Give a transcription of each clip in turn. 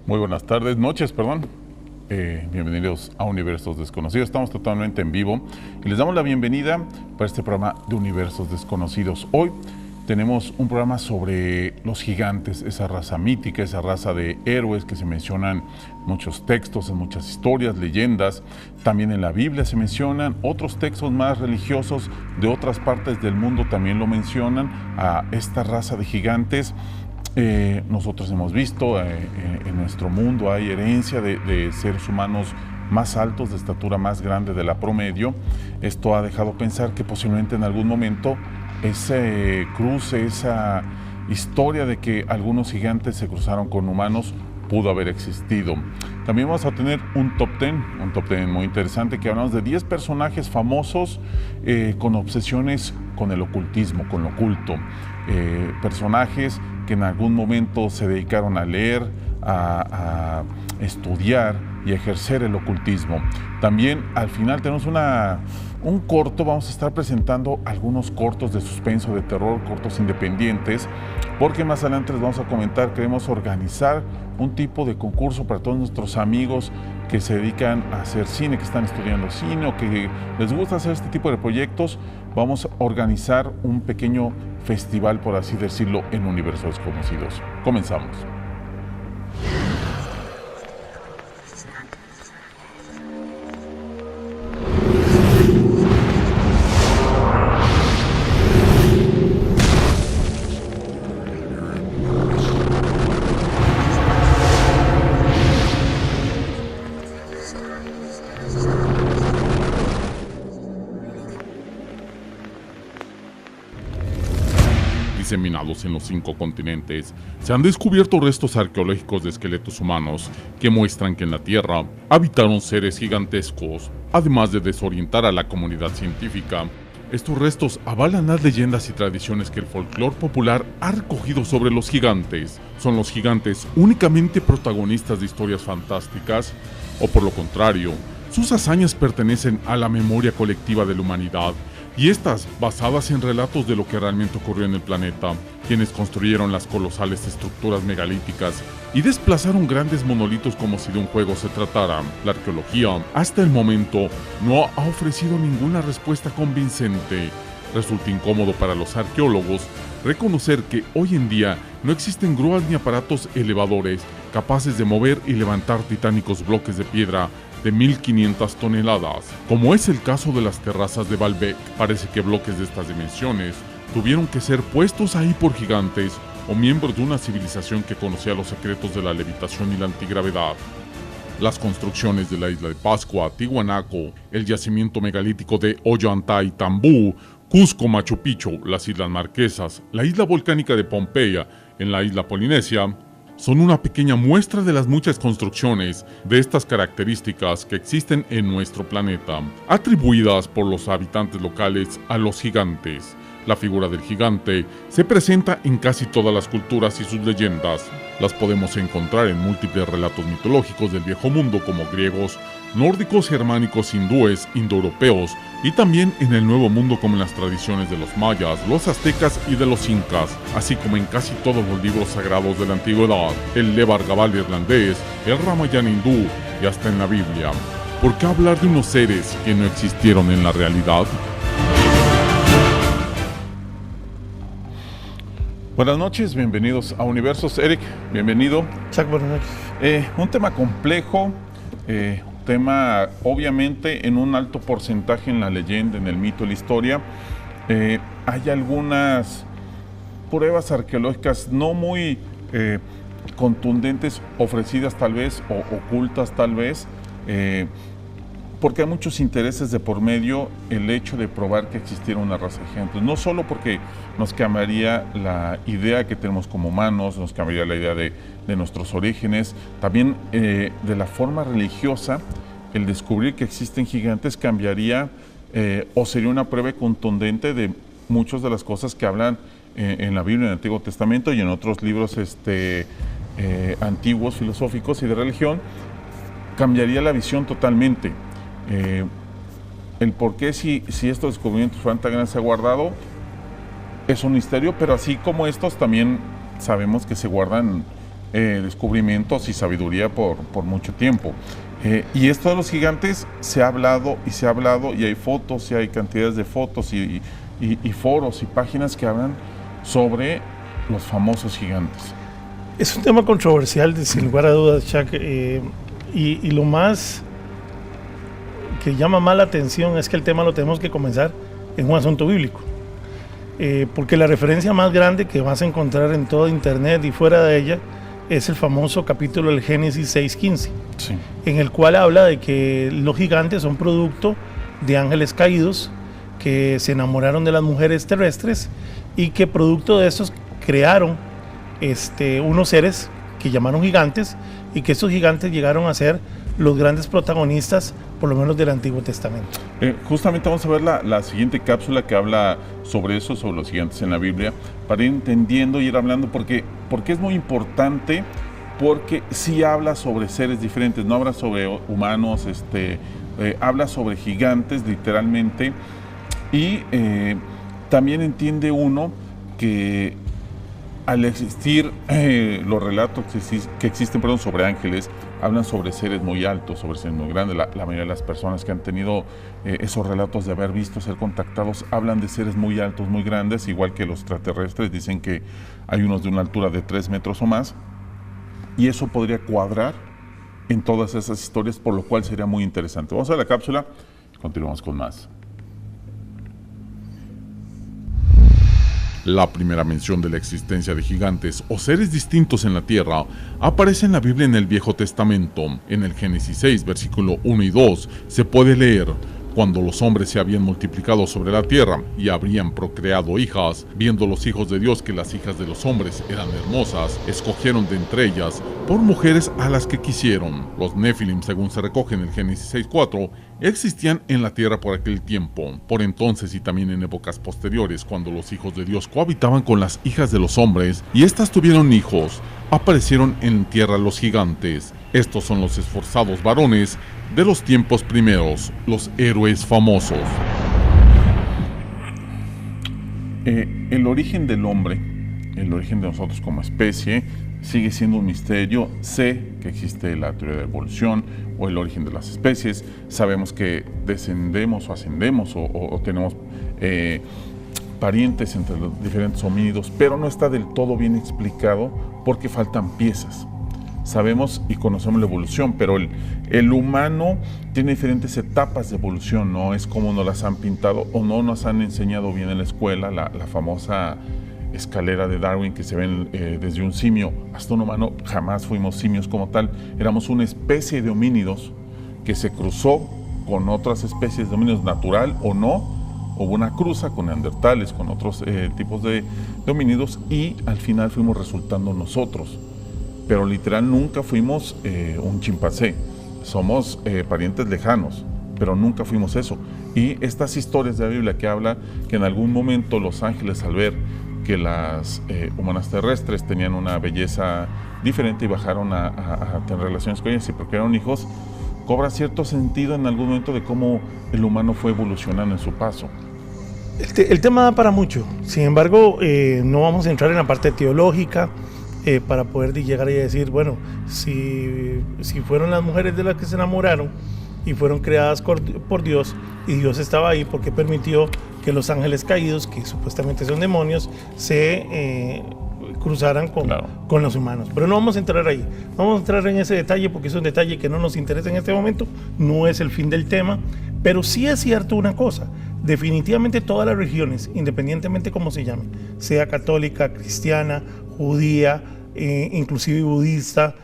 Muy buenas tardes, noches, perdón. Bienvenidos a Universos Desconocidos. Estamos totalmente en vivo y les damos la bienvenida para este programa de Universos Desconocidos. Hoy tenemos un programa sobre los gigantes, esa raza mítica, esa raza de héroes que se mencionan en muchos textos, en muchas historias, leyendas. También en la Biblia se mencionan, otros textos más religiosos de otras partes del mundo también lo mencionan a esta raza de gigantes. Nosotros hemos visto en nuestro mundo hay herencia de seres humanos más altos, de estatura más grande de la promedio. Esto ha dejado pensar que posiblemente en algún momento ese cruce, esa historia de que algunos gigantes se cruzaron con humanos pudo haber existido. También vamos a tener un top 10 muy interesante, que hablamos de 10 personajes famosos con obsesiones con el ocultismo, con lo oculto. Personajes que en algún momento se dedicaron a leer, a estudiar y a ejercer el ocultismo. También al final tenemos un corto, vamos a estar presentando algunos cortos de suspenso, de terror, cortos independientes, porque más adelante les vamos a comentar, queremos organizar un tipo de concurso para todos nuestros amigos que se dedican a hacer cine, que están estudiando cine o que les gusta hacer este tipo de proyectos. Vamos a organizar un pequeño festival, por así decirlo, en Universos Desconocidos. Comenzamos. Diseminados en los 5 continentes, se han descubierto restos arqueológicos de esqueletos humanos que muestran que en la Tierra habitaron seres gigantescos. Además de desorientar a la comunidad científica, estos restos avalan las leyendas y tradiciones que el folclore popular ha recogido sobre los gigantes. ¿Son los gigantes únicamente protagonistas de historias fantásticas? ¿O por lo contrario, sus hazañas pertenecen a la memoria colectiva de la humanidad? Y estas basadas en relatos de lo que realmente ocurrió en el planeta, quienes construyeron las colosales estructuras megalíticas y desplazaron grandes monolitos como si de un juego se tratara. La arqueología, hasta el momento, no ha ofrecido ninguna respuesta convincente. Resulta incómodo para los arqueólogos reconocer que hoy en día no existen grúas ni aparatos elevadores capaces de mover y levantar titánicos bloques de piedra de 1500 toneladas, como es el caso de las terrazas de Baalbek. Parece que bloques de estas dimensiones tuvieron que ser puestos ahí por gigantes o miembros de una civilización que conocía los secretos de la levitación y la antigravedad. Las construcciones de la isla de Pascua, Tiwanaku, el yacimiento megalítico de Ollantay, Tambú, Cusco, Machu Picchu, las Islas Marquesas, la isla volcánica de Pompeya en la isla Polinesia, son una pequeña muestra de las muchas construcciones de estas características que existen en nuestro planeta, atribuidas por los habitantes locales a los gigantes. La figura del gigante se presenta en casi todas las culturas y sus leyendas. Las podemos encontrar en múltiples relatos mitológicos del viejo mundo como griegos, nórdicos, germánicos, hindúes, indoeuropeos y también en el nuevo mundo como en las tradiciones de los mayas, los aztecas y de los incas, así como en casi todos los libros sagrados de la antigüedad, el Levar Gabal irlandés, el Ramayana hindú y hasta en la Biblia. ¿Por qué hablar de unos seres que no existieron en la realidad? Buenas noches, bienvenidos a Universos. Eric, bienvenido. Chuck, buenas noches. Un tema complejo, tema obviamente en un alto porcentaje en la leyenda, en el mito, en la historia. Hay algunas pruebas arqueológicas no muy contundentes, ofrecidas tal vez, o ocultas tal vez, porque hay muchos intereses de por medio el hecho de probar que existiera una raza de gigantes. No solo porque nos cambiaría la idea que tenemos como humanos, nos cambiaría la idea de nuestros orígenes, también de la forma religiosa, el descubrir que existen gigantes cambiaría o sería una prueba contundente de muchas de las cosas que hablan en la Biblia, en el Antiguo Testamento y en otros libros antiguos, filosóficos y de religión. Cambiaría la visión totalmente. El por qué si estos descubrimientos fueran tan grandes se ha guardado es un misterio, pero así como estos también sabemos que se guardan descubrimientos y sabiduría por mucho tiempo. Y esto de los gigantes se ha hablado y se ha hablado, y hay fotos y hay cantidades de fotos y foros y páginas que hablan sobre los famosos gigantes. Es un tema controversial, sin lugar a dudas, Chuck, y lo más que llama más la atención es que el tema lo tenemos que comenzar en un asunto bíblico, porque la referencia más grande que vas a encontrar en todo internet y fuera de ella es el famoso capítulo del Génesis 6:15, sí, en el cual habla de que los gigantes son producto de ángeles caídos que se enamoraron de las mujeres terrestres y que producto de estos crearon unos seres que llamaron gigantes, y que estos gigantes llegaron a ser los grandes protagonistas, por lo menos del Antiguo Testamento. Justamente vamos a ver la siguiente cápsula que habla sobre eso, sobre los gigantes en la Biblia, para ir entendiendo y ir hablando, porque es muy importante, porque sí habla sobre seres diferentes, no habla sobre humanos, habla sobre gigantes literalmente, y también entiende uno que al existir los relatos que existen sobre ángeles, hablan sobre seres muy altos, sobre seres muy grandes. La mayoría de las personas que han tenido esos relatos de haber visto ser contactados hablan de seres muy altos, muy grandes, igual que los extraterrestres. Dicen que hay unos de una altura de 3 metros o más, y eso podría cuadrar en todas esas historias, por lo cual sería muy interesante. Vamos a ver la cápsula y continuamos con más. La primera mención de la existencia de gigantes o seres distintos en la Tierra aparece en la Biblia en el Viejo Testamento. En el Génesis 6, versículo 1 y 2, se puede leer: cuando los hombres se habían multiplicado sobre la tierra y habrían procreado hijas, viendo los hijos de Dios que las hijas de los hombres eran hermosas, escogieron de entre ellas por mujeres a las que quisieron. Los Nefilim, según se recoge en el Génesis 6:4, existían en la tierra por aquel tiempo. Por entonces y también en épocas posteriores, cuando los hijos de Dios cohabitaban con las hijas de los hombres y éstas tuvieron hijos, aparecieron en tierra los gigantes. Estos son los esforzados varones de los tiempos primeros, los héroes famosos. El origen del hombre, el origen de nosotros como especie, sigue siendo un misterio. Sé que existe la teoría de evolución o el origen de las especies. Sabemos que descendemos o ascendemos o tenemos parientes entre los diferentes homínidos, pero no está del todo bien explicado porque faltan piezas. Sabemos y conocemos la evolución, pero el humano tiene diferentes etapas de evolución, no es como nos las han pintado o no nos han enseñado bien en la escuela, la famosa escalera de Darwin que se ve desde un simio hasta un humano. Jamás fuimos simios como tal, éramos una especie de homínidos que se cruzó con otras especies de homínidos, natural o no. Hubo una cruza con neandertales, con otros tipos de homínidos, y al final fuimos resultando nosotros. Pero literal nunca fuimos un chimpancé. Somos parientes lejanos, pero nunca fuimos eso. Y estas historias de la Biblia que habla que en algún momento los ángeles, al ver que las humanas terrestres tenían una belleza diferente y bajaron a tener relaciones con ellas y procrearon hijos, cobra cierto sentido en algún momento de cómo el humano fue evolucionando en su paso. El tema da para mucho. Sin embargo, no vamos a entrar en la parte teológica para poder llegar y decir, bueno, si fueron las mujeres de las que se enamoraron y fueron creadas por Dios, y Dios estaba ahí, ¿por qué permitió que los ángeles caídos, que supuestamente son demonios, se cruzaran con los humanos? Pero no vamos a entrar ahí. Vamos a entrar en ese detalle porque es un detalle que no nos interesa en este momento, no es el fin del tema, pero sí es cierto una cosa: definitivamente todas las religiones, independientemente cómo se llamen, sea católica, cristiana, judía, inclusive budista,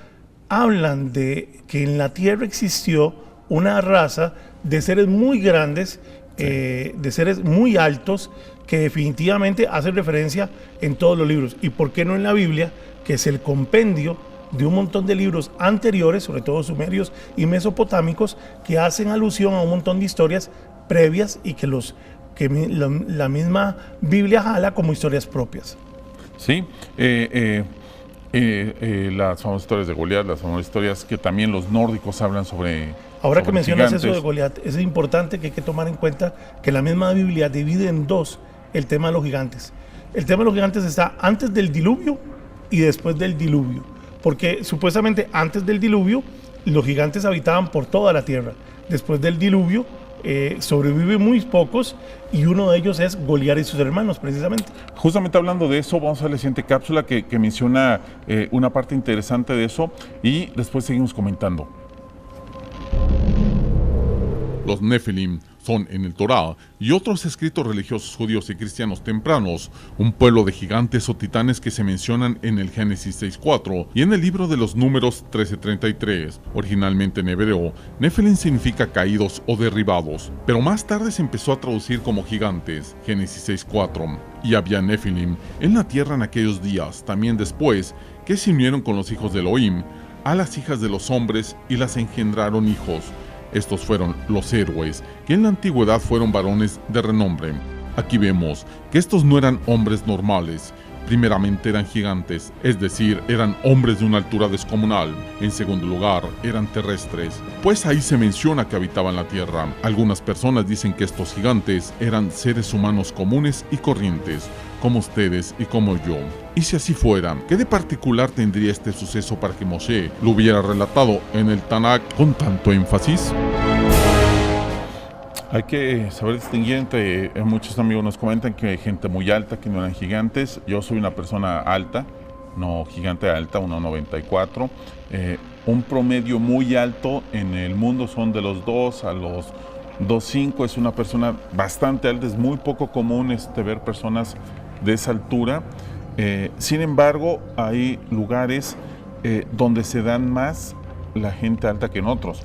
hablan de que en la tierra existió una raza de seres muy grandes, de seres muy altos, que definitivamente hacen referencia en todos los libros. ¿Y por qué no en la Biblia, que es el compendio de un montón de libros anteriores, sobre todo sumerios y mesopotámicos, que hacen alusión a un montón de historias previas y que la misma Biblia jala como historias propias? Sí, las famosas historias de Goliat, las famosas historias que también los nórdicos hablan sobre. Ahora que mencionas gigantes. Eso de Goliat, es importante que hay que tomar en cuenta que la misma Biblia divide en dos el tema de los gigantes. El tema de los gigantes está antes del diluvio y después del diluvio. porque supuestamente antes del diluvio los gigantes habitaban por toda la tierra. Después del diluvio sobreviven muy pocos y uno de ellos es Goliat y sus hermanos, precisamente. Justamente hablando de eso, vamos a ver la siguiente cápsula que menciona una parte interesante de eso y después seguimos comentando. Los Nefilim son en el Torá y otros escritos religiosos judíos y cristianos tempranos un pueblo de gigantes o titanes que se mencionan en el Génesis 6:4 y en el libro de los Números 13:33. Originalmente en hebreo, Nefilim significa caídos o derribados, pero más tarde se empezó a traducir como gigantes, Génesis 6:4. Y había Nefilim en la tierra en aquellos días, también después, que se unieron con los hijos de Elohim a las hijas de los hombres y las engendraron hijos. Estos fueron los héroes, que en la antigüedad fueron varones de renombre. Aquí vemos que estos no eran hombres normales. Primeramente eran gigantes, es decir, eran hombres de una altura descomunal. En segundo lugar, eran terrestres, pues ahí se menciona que habitaban la tierra. Algunas personas dicen que estos gigantes eran seres humanos comunes y corrientes, como ustedes y como yo. Y si así fuera, ¿qué de particular tendría este suceso para que Moshe lo hubiera relatado en el Tanakh con tanto énfasis? Hay que saber distinguir entre, muchos amigos nos comentan que hay gente muy alta, que no eran gigantes. Yo soy una persona alta, no gigante alta, 1,94. Un promedio muy alto en el mundo son de los 2 a los 2,5. Es una persona bastante alta, es muy poco común ver personas de esa altura. Sin embargo, hay lugares donde se dan más la gente alta que en otros.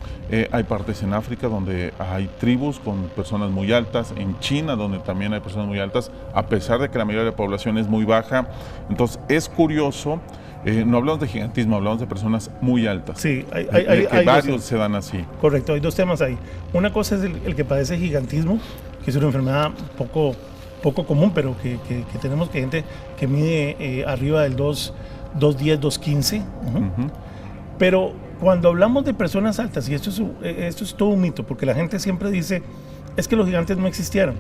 Hay partes en África donde hay tribus con personas muy altas, en China donde también hay personas muy altas, a pesar de que la mayoría de la población es muy baja. Entonces es curioso, no hablamos de gigantismo, hablamos de personas muy altas. Sí, hay varios se dan así. Correcto, hay dos temas ahí. Una cosa es el que padece gigantismo, que es una enfermedad poco común, pero que tenemos gente que mide arriba del 2'10", 2'15". Pero cuando hablamos de personas altas, y esto es todo un mito, porque la gente siempre dice, es que los gigantes no existieron.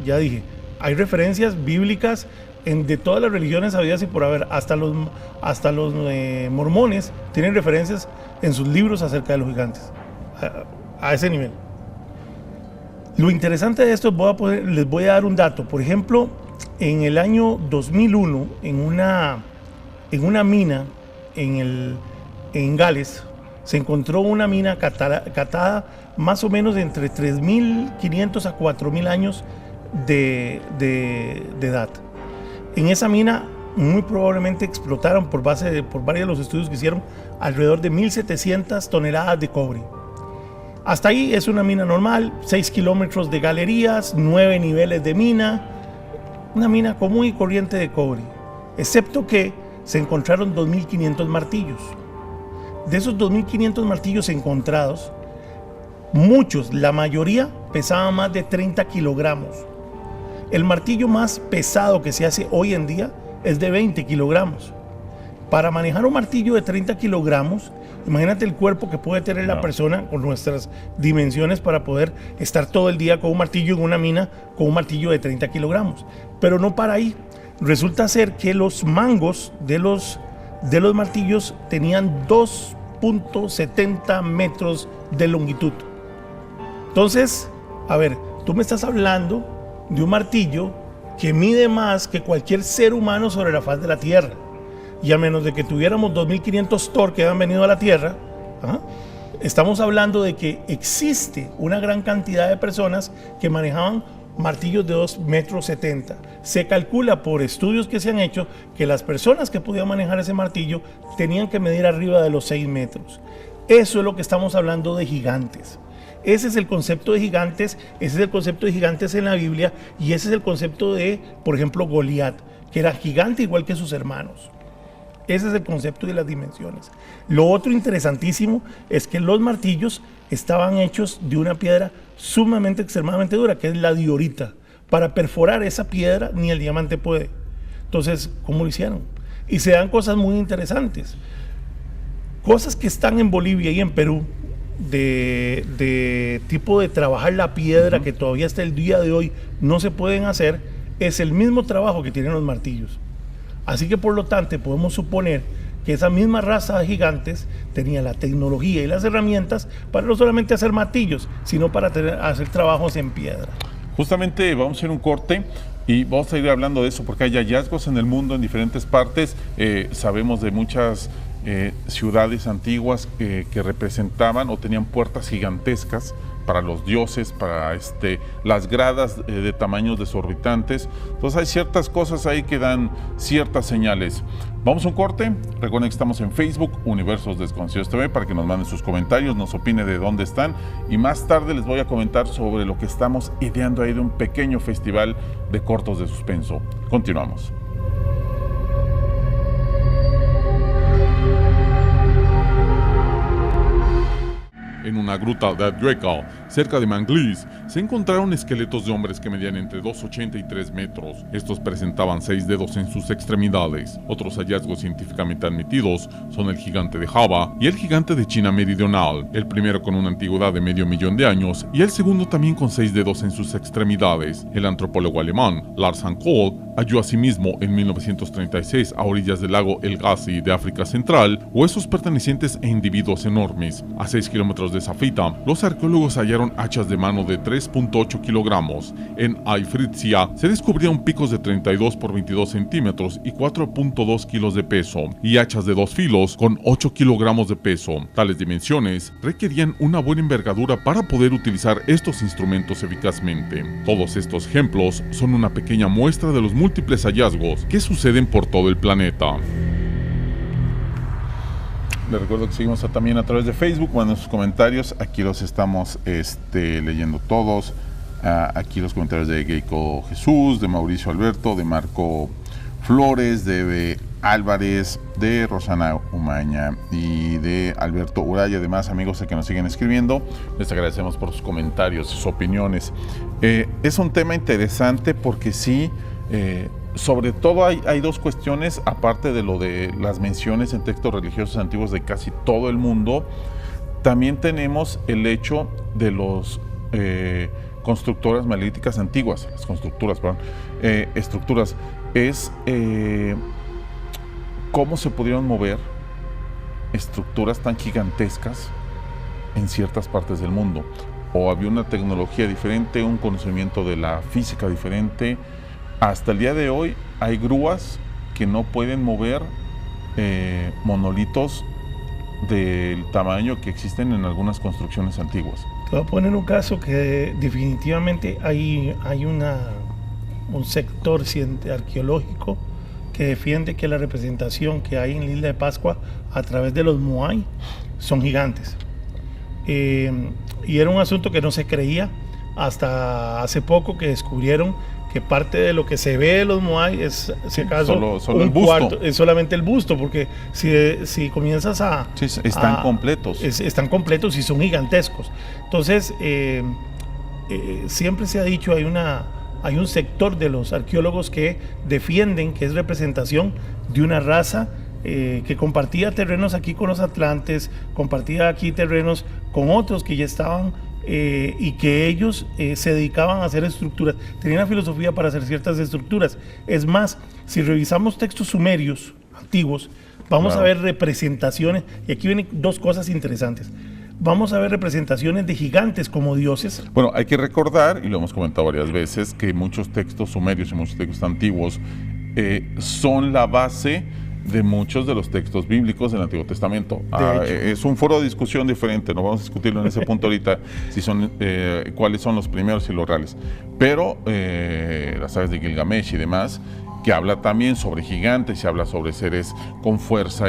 Ya dije, hay referencias bíblicas de todas las religiones habidas y por haber, hasta los mormones tienen referencias en sus libros acerca de los gigantes, a ese nivel. Lo interesante de esto, les voy a dar un dato. Por ejemplo, en el año 2001, en una mina en Gales, se encontró una mina catada más o menos entre 3.500 a 4.000 años de edad. En esa mina muy probablemente explotaron, por varios de los estudios que hicieron, alrededor de 1.700 toneladas de cobre. Hasta ahí es una mina normal, 6 kilómetros de galerías, 9 niveles de mina, una mina común y corriente de cobre, excepto que se encontraron 2.500 martillos. De esos 2.500 martillos encontrados, muchos, la mayoría, pesaban más de 30 kilogramos. El martillo más pesado que se hace hoy en día es de 20 kilogramos. Para manejar un martillo de 30 kilogramos, imagínate el cuerpo que puede tener la persona con nuestras dimensiones para poder estar todo el día con un martillo en una mina con un martillo de 30 kilogramos. Pero no para ahí. Resulta ser que los mangos de los martillos tenían 2.70 metros de longitud. Entonces, a ver, tú me estás hablando de un martillo que mide más que cualquier ser humano sobre la faz de la Tierra. Y a menos de que tuviéramos 2.500 Thor que han venido a la Tierra, estamos hablando de que existe una gran cantidad de personas que manejaban martillos de 2,70 metros. Se calcula por estudios que se han hecho que las personas que podían manejar ese martillo tenían que medir arriba de los 6 metros. Eso es lo que estamos hablando de gigantes. Ese es el concepto de gigantes, ese es el concepto de gigantes en la Biblia, y ese es el concepto de, por ejemplo, Goliat, que era gigante igual que sus hermanos. Ese es el concepto de las dimensiones. Lo otro interesantísimo es que los martillos estaban hechos de una piedra sumamente, extremadamente dura, que es la diorita. Para perforar esa piedra ni el diamante puede. Entonces, ¿cómo lo hicieron? Y se dan cosas muy interesantes. Cosas que están en Bolivia y en Perú, de tipo de trabajar la piedra, que todavía hasta el día de hoy no se pueden hacer, es el mismo trabajo que tienen los martillos. Así que por lo tanto podemos suponer que esa misma raza de gigantes tenía la tecnología y las herramientas para no solamente hacer martillos, sino para hacer trabajos en piedra. Justamente vamos a hacer un corte y vamos a ir hablando de eso porque hay hallazgos en el mundo en diferentes partes. Sabemos de muchas ciudades antiguas que representaban o tenían puertas gigantescas para los dioses, para las gradas de tamaños desorbitantes. Entonces hay ciertas cosas ahí que dan ciertas señales. Vamos a un corte. Recuerden que estamos en Facebook, Universos Desconocidos TV, para que nos manden sus comentarios, nos opine de dónde están. Y más tarde les voy a comentar sobre lo que estamos ideando ahí de un pequeño festival de cortos de suspenso. Continuamos. En una gruta de Adrica, cerca de Manglis, se encontraron esqueletos de hombres que medían entre 2,80 y 3 metros. Estos presentaban 6 dedos en sus extremidades. Otros hallazgos científicamente admitidos son el gigante de Java y el gigante de China meridional, el primero con una antigüedad de medio millón de años y el segundo también con 6 dedos en sus extremidades. El antropólogo alemán Lars Hankohl halló asimismo en 1936 a orillas del lago El Gassi de África Central huesos pertenecientes a individuos enormes. A 6 kilómetros de esa fita, los arqueólogos hallaron hachas de mano de 3,8 kilogramos. En Aifritzia se descubrieron picos de 32 por 22 centímetros y 4,2 kilos de peso, y hachas de 2 filos con 8 kilogramos de peso. Tales dimensiones requerían una buena envergadura para poder utilizar estos instrumentos eficazmente. Todos estos ejemplos son una pequeña muestra de los múltiples hallazgos que suceden por todo el planeta. Les recuerdo que seguimos también a través de Facebook. Manden sus comentarios, aquí los estamos leyendo todos. Aquí los comentarios de Geico Jesús, de Mauricio Alberto, de Marco Flores, de Eve Álvarez, de Rosana Umaña y de Alberto Uraya. Además, amigos que nos siguen escribiendo, les agradecemos por sus comentarios, sus opiniones. Es un tema interesante porque sí, sobre todo hay dos cuestiones, aparte de lo de las menciones en textos religiosos antiguos de casi todo el mundo. También tenemos el hecho de los constructoras megalíticas antiguas, las constructoras, perdón, estructuras. Es cómo se pudieron mover estructuras tan gigantescas en ciertas partes del mundo. O había una tecnología diferente, un conocimiento de la física diferente. Hasta el día de hoy hay grúas que no pueden mover monolitos del tamaño que existen en algunas construcciones antiguas. Te voy a poner un caso que definitivamente hay un sector arqueológico que defiende que la representación que hay en la isla de Pascua a través de los Moai son gigantes. Y era un asunto que no se creía hasta hace poco, que descubrieron que parte de lo que se ve de los Moai es, si acaso, solo el busto. es solamente el busto, porque si comienzas a... Sí, están completos. Están completos y son gigantescos. Entonces, siempre se ha dicho, hay un sector de los arqueólogos que defienden que es representación de una raza que compartía terrenos aquí con los atlantes, compartía aquí terrenos con otros que ya estaban, y que ellos se dedicaban a hacer estructuras, tenían una filosofía para hacer ciertas estructuras. Es más, si revisamos textos sumerios antiguos, vamos a ver representaciones, y aquí vienen dos cosas interesantes. Vamos a ver representaciones de gigantes como dioses. Bueno, hay que recordar, y lo hemos comentado varias veces, que muchos textos sumerios y muchos textos antiguos son la base de muchos de los textos bíblicos del Antiguo Testamento. Es un foro de discusión diferente, no vamos a discutirlo en ese punto ahorita, si son cuáles son los primeros y los reales. Pero las sagas de Gilgamesh y demás, que habla también sobre gigantes y habla sobre seres con fuerza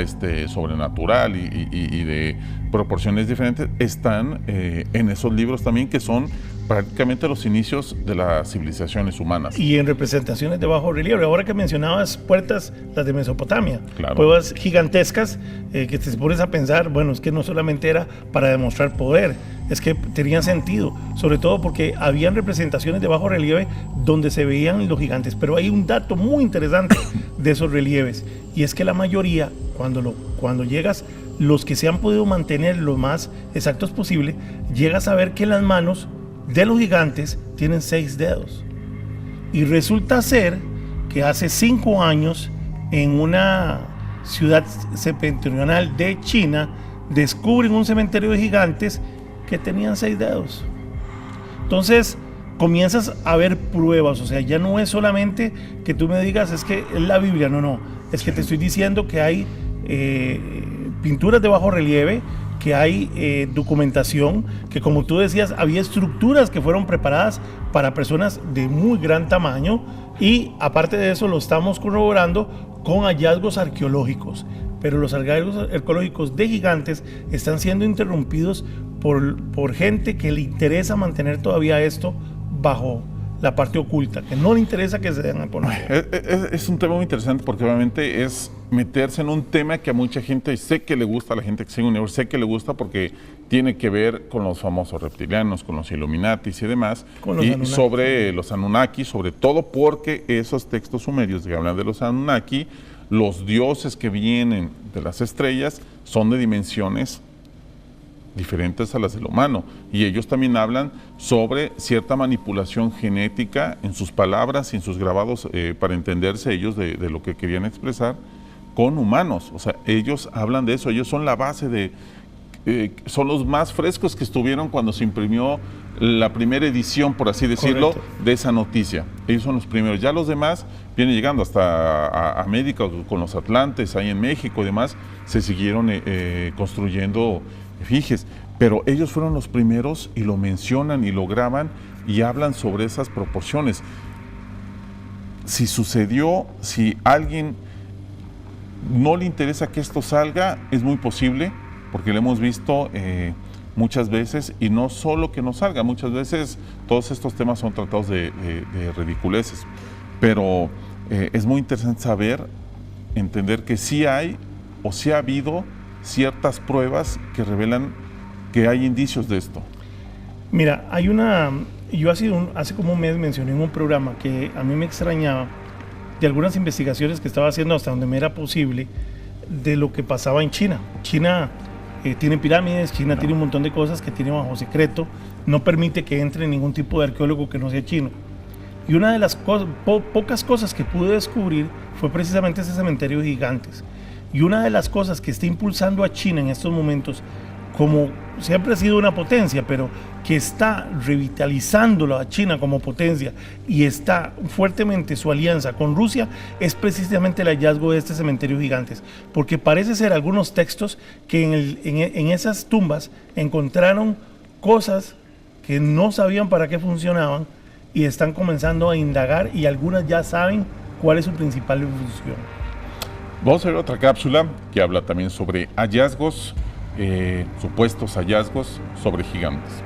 sobrenatural y de proporciones diferentes, están en esos libros también, que son prácticamente los inicios de las civilizaciones humanas. Y en representaciones de bajo relieve. Ahora que mencionabas puertas, las de Mesopotamia, claro, cuevas gigantescas, que te pones a pensar, bueno, es que no solamente era para demostrar poder, es que tenían sentido, sobre todo porque habían representaciones de bajo relieve donde se veían los gigantes. Pero hay un dato muy interesante de esos relieves, y es que la mayoría, cuando llegas, los que se han podido mantener lo más exactos posible, llegas a ver que las manos de los gigantes tienen 6 dedos. Y resulta ser que hace 5 años, en una ciudad septentrional de China, descubren un cementerio de gigantes que tenían 6 dedos. Entonces comienzas a ver pruebas, o sea, ya no es solamente que tú me digas es que es la Biblia, no, es que te estoy diciendo que hay pinturas de bajo relieve, que hay documentación, que como tú decías, había estructuras que fueron preparadas para personas de muy gran tamaño, y aparte de eso lo estamos corroborando con hallazgos arqueológicos. Pero los hallazgos arqueológicos de gigantes están siendo interrumpidos por gente que le interesa mantener todavía esto bajo la parte oculta, que no le interesa que se den a conocer. Es un tema muy interesante porque obviamente es meterse en un tema que a mucha gente, sé que le gusta, a la gente que sigue Universo, sé que le gusta porque tiene que ver con los famosos reptilianos, con los Illuminatis y demás, y sobre los Anunnaki, sobre todo porque esos textos sumerios que hablan de los Anunnaki, los dioses que vienen de las estrellas son de dimensiones diferentes a las del humano, y ellos también hablan sobre cierta manipulación genética en sus palabras y en sus grabados para entenderse ellos de lo que querían expresar con humanos. O sea, ellos hablan de eso, ellos son la base de, son los más frescos que estuvieron cuando se imprimió la primera edición, por así decirlo, de esa noticia. Ellos son los primeros, ya los demás vienen llegando hasta a América con los atlantes, ahí en México y demás, se siguieron construyendo efigies, pero ellos fueron los primeros y lo mencionan y lo graban y hablan sobre esas proporciones. Si sucedió, si a alguien no le interesa que esto salga, es muy posible, porque lo hemos visto muchas veces, y no solo que no salga, muchas veces todos estos temas son tratados de ridiculeces, pero es muy interesante saber, entender que sí hay o sí ha habido ciertas pruebas que revelan que hay indicios de esto. Mira, yo hace como un mes mencioné en un programa que a mí me extrañaba de algunas investigaciones que estaba haciendo hasta donde me era posible de lo que pasaba en China. China tiene pirámides, China tiene un montón de cosas que tiene bajo secreto, no permite que entre ningún tipo de arqueólogo que no sea chino. Y una de las pocas cosas que pude descubrir fue precisamente ese cementerio de gigantes. Y una de las cosas que está impulsando a China en estos momentos, como siempre ha sido una potencia, pero que está revitalizándolo a China como potencia y está fuertemente su alianza con Rusia, es precisamente el hallazgo de este cementerio de gigantes, porque parece ser algunos textos que en esas tumbas encontraron cosas que no sabían para qué funcionaban y están comenzando a indagar, y algunas ya saben cuál es su principal función. Vamos a ver otra cápsula que habla también sobre hallazgos, supuestos hallazgos sobre gigantes.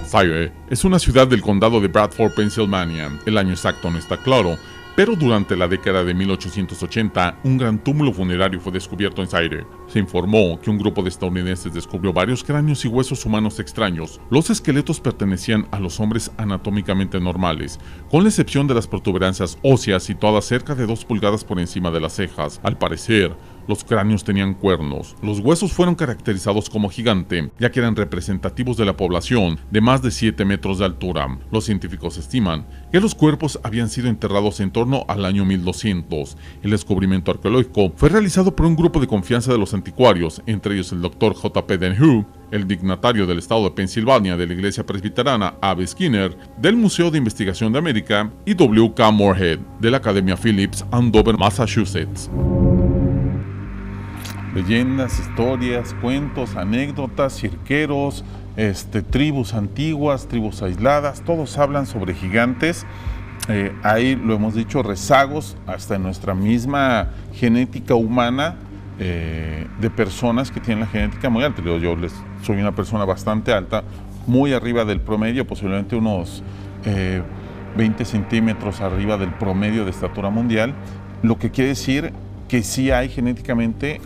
Sayre es una ciudad del condado de Bradford, Pensilvania. El año exacto no está claro, pero durante la década de 1880, un gran túmulo funerario fue descubierto en Sayre. Se informó que un grupo de estadounidenses descubrió varios cráneos y huesos humanos extraños. Los esqueletos pertenecían a los hombres anatómicamente normales, con la excepción de las protuberancias óseas situadas cerca de 2 pulgadas por encima de las cejas. Al parecer, los cráneos tenían cuernos. Los huesos fueron caracterizados como gigante, ya que eran representativos de la población de más de 7 metros de altura. Los científicos estiman que los cuerpos habían sido enterrados en torno al año 1200. El descubrimiento arqueológico fue realizado por un grupo de confianza de los anticuarios, entre ellos el Dr. J.P. Denhue, el dignatario del estado de Pensilvania de la iglesia presbiteriana Abbe Skinner, del Museo de Investigación de América, y W.K. Moorhead, de la Academia Phillips, Andover, Massachusetts. Leyendas, historias, cuentos, anécdotas, cirqueros, tribus antiguas, tribus aisladas, todos hablan sobre gigantes. Ahí lo hemos dicho, rezagos hasta en nuestra misma genética humana, de personas que tienen la genética muy alta. Yo soy una persona bastante alta, muy arriba del promedio, posiblemente unos 20 centímetros arriba del promedio de estatura mundial, lo que quiere decir que sí hay genéticamente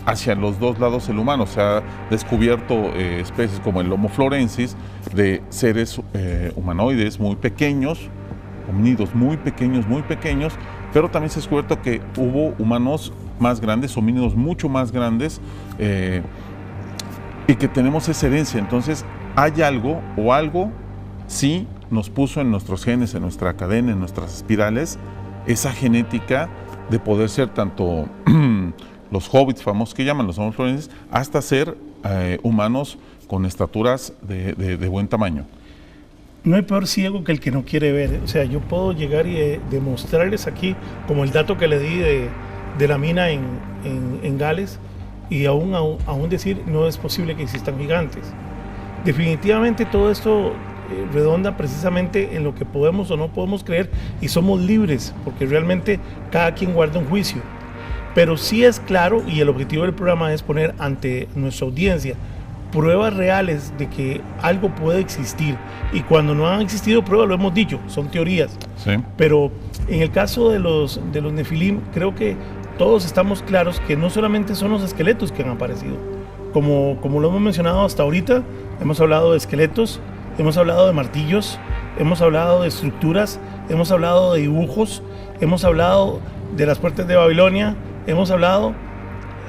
hacia los dos lados el humano. Se ha descubierto especies como el Homo florensis, de seres humanoides muy pequeños, homínidos muy pequeños, pero también se ha descubierto que hubo humanos más grandes, homínidos mucho más grandes, y que tenemos esa herencia. Entonces hay algo sí nos puso en nuestros genes, en nuestra cadena, en nuestras espirales, esa genética de poder ser tanto los hobbits famosos que llaman, los hombres florenses, hasta ser humanos con estaturas de buen tamaño. No hay peor ciego que el que no quiere ver. O sea, yo puedo llegar y demostrarles aquí, como el dato que le di de la mina en Gales, y aún decir, no es posible que existan gigantes. Definitivamente todo esto redonda precisamente en lo que podemos o no podemos creer, y somos libres, porque realmente cada quien guarda un juicio. Pero sí es claro, y el objetivo del programa es poner ante nuestra audiencia pruebas reales de que algo puede existir, y cuando no han existido pruebas, lo hemos dicho, son teorías. Sí. Pero en el caso de los Nefilim, creo que todos estamos claros que no solamente son los esqueletos que han aparecido, como lo hemos mencionado hasta ahorita. Hemos hablado de esqueletos, hemos hablado de martillos, hemos hablado de estructuras, hemos hablado de dibujos, hemos hablado de las puertas de Babilonia, hemos hablado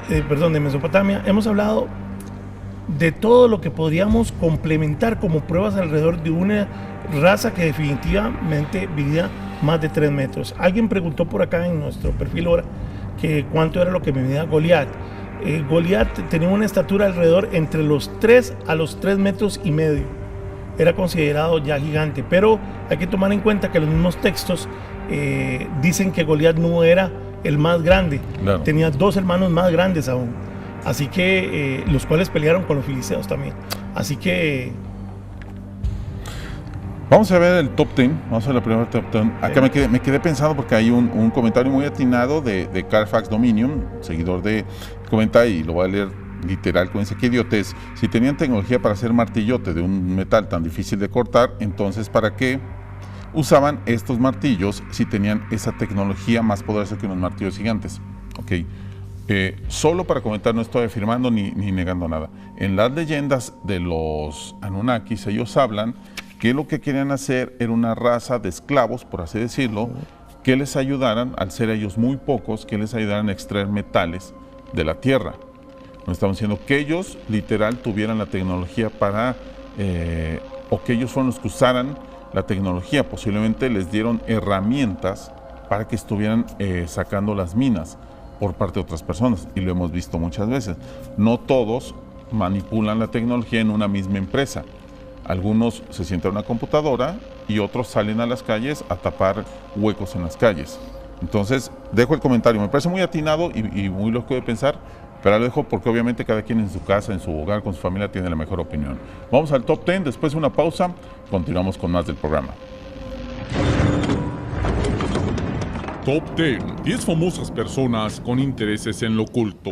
de Mesopotamia, hemos hablado de todo lo que podríamos complementar como pruebas alrededor de una raza que definitivamente vivía más de 3 metros. Alguien preguntó por acá en nuestro perfil ahora que cuánto era lo que medía Goliat. Goliat tenía una estatura alrededor entre los 3 a los 3 metros y medio. Era considerado ya gigante, pero hay que tomar en cuenta que los mismos textos dicen que Goliat no era el más grande. Claro. Tenía 2 hermanos más grandes aún. Así que los cuales pelearon con los filisteos también. Así que vamos a ver el top 10. Vamos a ver la primera top 10. Acá me quedé pensando porque hay un comentario muy atinado de Carfax Dominion, seguidor de comenta, y lo voy a leer literal, como dice: qué idiotez, si tenían tecnología para hacer martillote de un metal tan difícil de cortar, entonces ¿para qué usaban estos martillos si tenían esa tecnología más poderosa que unos martillos gigantes? Ok. Solo para comentar, no estoy afirmando ni negando nada. En las leyendas de los Anunnakis, ellos hablan que lo que querían hacer era una raza de esclavos, por así decirlo, que les ayudaran, al ser ellos muy pocos, que les ayudaran a extraer metales de la tierra. Nos estamos diciendo que ellos, literal, tuvieran la tecnología para, o que ellos fueron los que usaran la tecnología. Posiblemente les dieron herramientas para que estuvieran sacando las minas por parte de otras personas, y lo hemos visto muchas veces. No todos manipulan la tecnología en una misma empresa. Algunos se sientan en una computadora y otros salen a las calles a tapar huecos en las calles. Entonces, dejo el comentario. Me parece muy atinado y muy loco de pensar, pero lo dejo porque obviamente cada quien en su casa, en su hogar, con su familia, tiene la mejor opinión. Vamos al top 10, después de una pausa, continuamos con más del programa. Top 10. 10 famosas personas con intereses en lo oculto.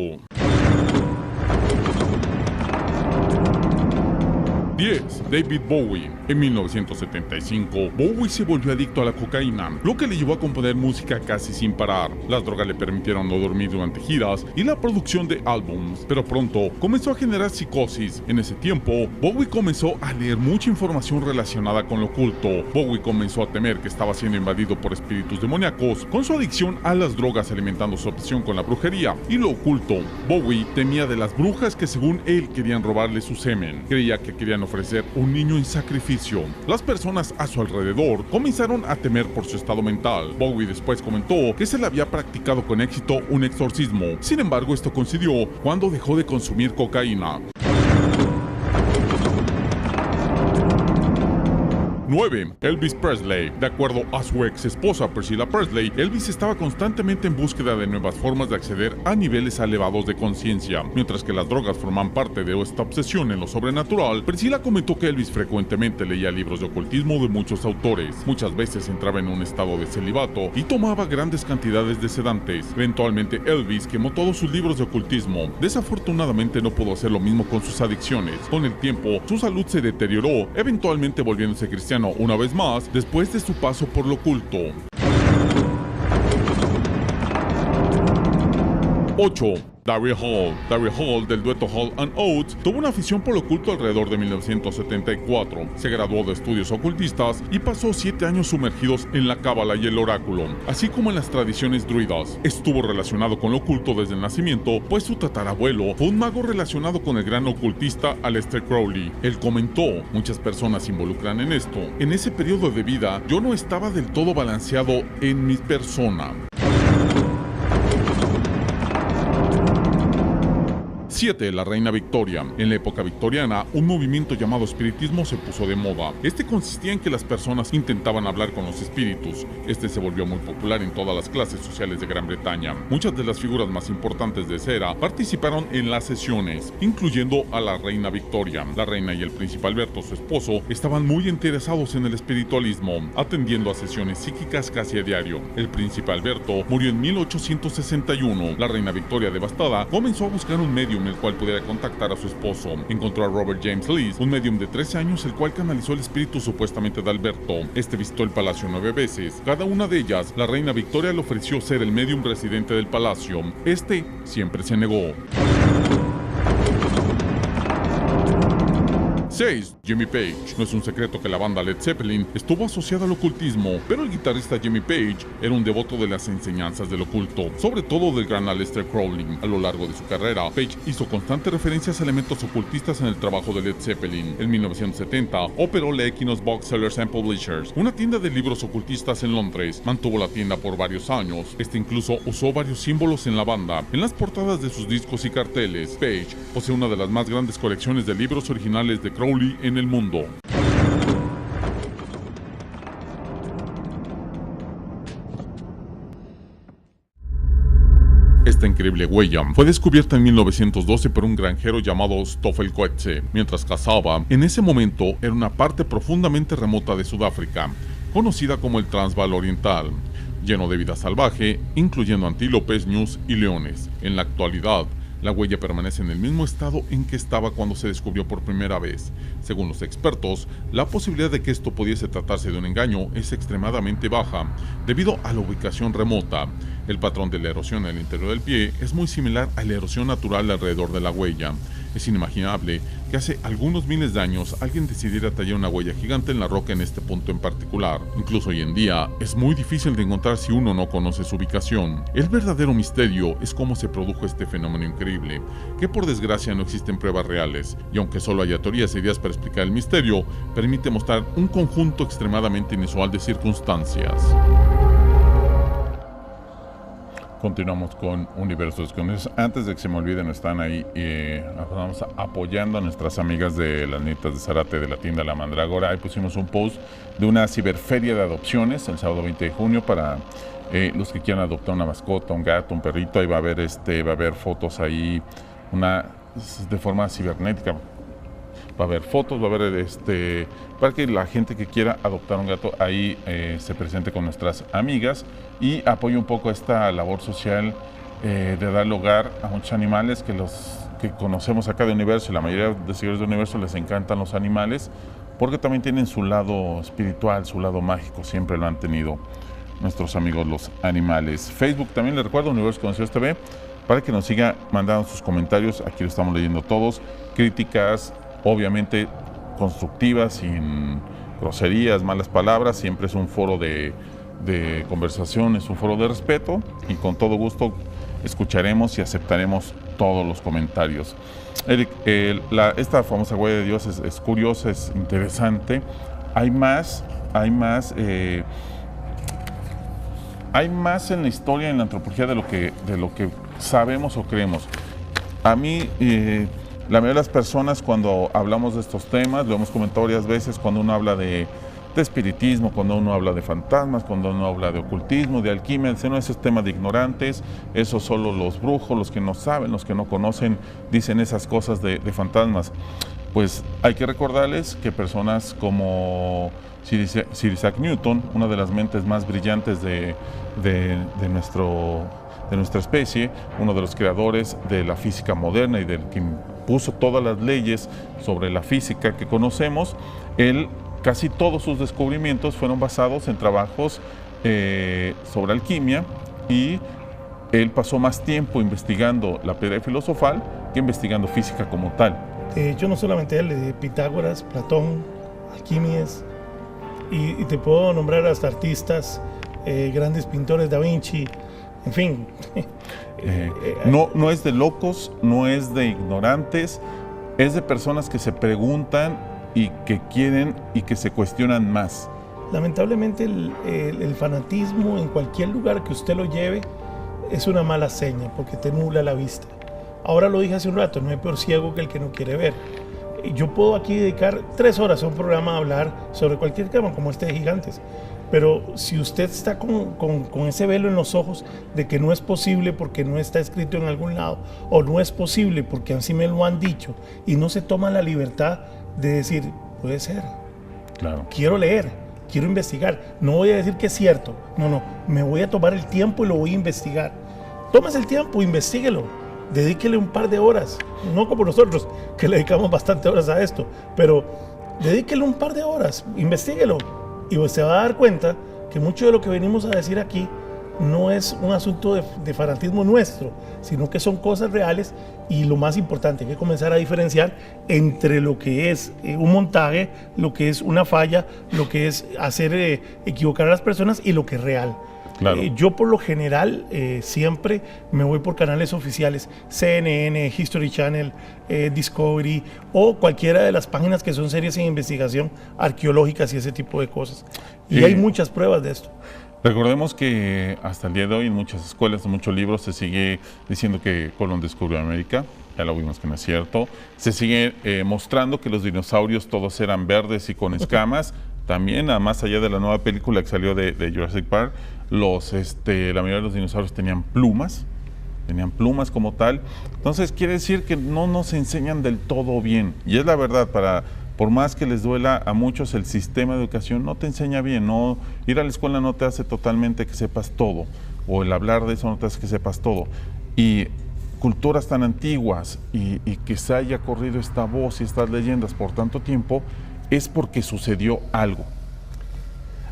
10. David Bowie. En 1975, Bowie se volvió adicto a la cocaína, lo que le llevó a componer música casi sin parar. Las drogas le permitieron no dormir durante giras y la producción de álbums, pero pronto comenzó a generar psicosis. En ese tiempo, Bowie comenzó a leer mucha información relacionada con lo oculto. Bowie comenzó a temer que estaba siendo invadido por espíritus demoníacos, con su adicción a las drogas alimentando su obsesión con la brujería y lo oculto. Bowie temía de las brujas que, según él, querían robarle su semen. Creía que querían ofrecer un niño en sacrificio. Las personas a su alrededor comenzaron a temer por su estado mental. Bowie después comentó que se le había practicado con éxito un exorcismo. Sin embargo, esto coincidió cuando dejó de consumir cocaína. 9. Elvis Presley. De acuerdo a su ex esposa Priscilla Presley, Elvis estaba constantemente en búsqueda de nuevas formas de acceder a niveles elevados de conciencia. Mientras que las drogas forman parte de esta obsesión en lo sobrenatural, Priscilla comentó que Elvis frecuentemente leía libros de ocultismo de muchos autores. Muchas veces entraba en un estado de celibato y tomaba grandes cantidades de sedantes. Eventualmente, Elvis quemó todos sus libros de ocultismo. Desafortunadamente, no pudo hacer lo mismo con sus adicciones. Con el tiempo, su salud se deterioró, eventualmente volviéndose cristiano una vez más después de su paso por lo oculto. 8. Daryl Hall, del dueto Hall & Oates, tuvo una afición por lo oculto alrededor de 1974. Se graduó de estudios ocultistas y pasó 7 años sumergidos en la cábala y el oráculo, así como en las tradiciones druidas. Estuvo relacionado con lo oculto desde el nacimiento, pues su tatarabuelo fue un mago relacionado con el gran ocultista Aleister Crowley. Él comentó: muchas personas se involucran en esto. En ese periodo de vida, yo no estaba del todo balanceado en mi persona. 7. La reina Victoria. En la época victoriana, un movimiento llamado espiritismo se puso de moda. Este consistía en que las personas intentaban hablar con los espíritus. Este se volvió muy popular en todas las clases sociales de Gran Bretaña. Muchas de las figuras más importantes de esa era participaron en las sesiones, incluyendo a la reina Victoria. La reina y el príncipe Alberto, su esposo, estaban muy interesados en el espiritualismo, atendiendo a sesiones psíquicas casi a diario. El príncipe Alberto murió en 1861. La reina Victoria, devastada, comenzó a buscar un medium el cual pudiera contactar a su esposo. Encontró a Robert James Lees, un medium de 13 años, el cual canalizó el espíritu supuestamente de Alberto. Este visitó el palacio 9 veces. Cada una de ellas, la reina Victoria le ofreció ser el medium residente del palacio. Este siempre se negó. 6. Jimmy Page. No es un secreto que la banda Led Zeppelin estuvo asociada al ocultismo, pero el guitarrista Jimmy Page era un devoto de las enseñanzas del oculto, sobre todo del gran Aleister Crowley. A lo largo de su carrera, Page hizo constantes referencias a elementos ocultistas en el trabajo de Led Zeppelin. En 1970, operó la Equinox Booksellers and Publishers, una tienda de libros ocultistas en Londres. Mantuvo la tienda por varios años. Este incluso usó varios símbolos en la banda, en las portadas de sus discos y carteles. Page posee una de las más grandes colecciones de libros originales de Crowley en el mundo. Esta increíble huella fue descubierta en 1912 por un granjero llamado Stoffel Coetzee mientras cazaba. En ese momento era una parte profundamente remota de Sudáfrica, conocida como el Transvaal Oriental, lleno de vida salvaje, incluyendo antílopes, ñus y leones. En la actualidad, la huella permanece en el mismo estado en que estaba cuando se descubrió por primera vez. Según los expertos, la posibilidad de que esto pudiese tratarse de un engaño es extremadamente baja, debido a la ubicación remota. El patrón de la erosión en el interior del pie es muy similar a la erosión natural alrededor de la huella. Es inimaginable que hace algunos miles de años alguien decidiera tallar una huella gigante en la roca en este punto en particular. Incluso hoy en día es muy difícil de encontrar si uno no conoce su ubicación. El verdadero misterio es cómo se produjo este fenómeno increíble, que por desgracia no existen pruebas reales, y aunque solo haya teorías e ideas para explicar el misterio, permite mostrar un conjunto extremadamente inusual de circunstancias. Continuamos con Universo Desconocido. Antes de que se me olviden, están ahí vamos apoyando a nuestras amigas de las Niñitas de Zárate de la tienda La Mandrágora. Ahí pusimos un post de una ciberferia de adopciones el sábado 20 de junio para los que quieran adoptar una mascota, un gato, un perrito. Ahí va a haber fotos ahí, de forma cibernética. Va a haber fotos, va a haber para que la gente que quiera adoptar un gato ahí se presente con nuestras amigas y apoye un poco esta labor social de dar hogar a muchos animales que conocemos acá de Universo. Y la mayoría de seguidores de Universo les encantan los animales porque también tienen su lado espiritual, su lado mágico, siempre lo han tenido nuestros amigos los animales. Facebook también les recuerdo, Universo Desconocido TV, para que nos siga mandando sus comentarios. Aquí lo estamos leyendo todos, críticas, obviamente constructivas, sin groserías, malas palabras. Siempre es un foro de conversación, es un foro de respeto y con todo gusto escucharemos y aceptaremos todos los comentarios. Eric, esta famosa huella de Dios es curiosa, es interesante. Hay más en la historia, en la antropología de lo que sabemos o creemos. A mí la mayoría de las personas, cuando hablamos de estos temas, lo hemos comentado varias veces, cuando uno habla de espiritismo, cuando uno habla de fantasmas, cuando uno habla de ocultismo, de alquimia, no, ese es tema de ignorantes, eso solo los brujos, los que no saben, los que no conocen, dicen esas cosas de fantasmas. Pues hay que recordarles que personas como Sir Isaac Newton, una de las mentes más brillantes de nuestra especie, uno de los creadores de la física moderna y del que puso todas las leyes sobre la física que conocemos, casi todos sus descubrimientos fueron basados en trabajos sobre alquimia y él pasó más tiempo investigando la piedra filosofal que investigando física como tal. De hecho, no solamente él, Pitágoras, Platón, Arquímedes, y te puedo nombrar hasta artistas, grandes pintores, Da Vinci, en fin. No es de locos, no es de ignorantes, es de personas que se preguntan y que quieren y que se cuestionan más. Lamentablemente el fanatismo en cualquier lugar que usted lo lleve es una mala seña porque te nubla la vista. Ahora lo dije hace un rato, no hay peor ciego que el que no quiere ver. Yo puedo aquí dedicar 3 horas a un programa a hablar sobre cualquier tema como este de gigantes, pero si usted está con ese velo en los ojos de que no es posible porque no está escrito en algún lado, o no es posible porque así me lo han dicho, y no se toma la libertad de decir, puede ser, Claro. quiero leer, quiero investigar, no voy a decir que es cierto, no, me voy a tomar el tiempo y lo voy a investigar. Tómese el tiempo, investíguelo, dedíquele un par de horas, no como nosotros, que le dedicamos bastante horas a esto, pero dedíquele un par de horas, investíguelo, y usted va a dar cuenta que mucho de lo que venimos a decir aquí no es un asunto de fanatismo nuestro, sino que son cosas reales, y lo más importante, hay que comenzar a diferenciar entre lo que es un montaje, lo que es una falla, lo que es hacer equivocar a las personas y lo que es real. Claro. Yo por lo general siempre me voy por canales oficiales, CNN, History Channel, Discovery, o cualquiera de las páginas que son series en investigación arqueológicas y ese tipo de cosas. Y hay muchas pruebas de esto. Recordemos que hasta el día de hoy en muchas escuelas, en muchos libros se sigue diciendo que Colón descubrió América, ya lo vimos que no es cierto. Se sigue mostrando que los dinosaurios todos eran verdes y con escamas. También, más allá de la nueva película que salió de Jurassic Park, la mayoría de los dinosaurios tenían plumas como tal. Entonces quiere decir que no nos enseñan del todo bien. Y es la verdad, por más que les duela a muchos, el sistema de educación no te enseña bien. No, ir a la escuela no te hace totalmente que sepas todo, o el hablar de eso no te hace que sepas todo. Y culturas tan antiguas y que se haya corrido esta voz y estas leyendas por tanto tiempo, es porque sucedió algo.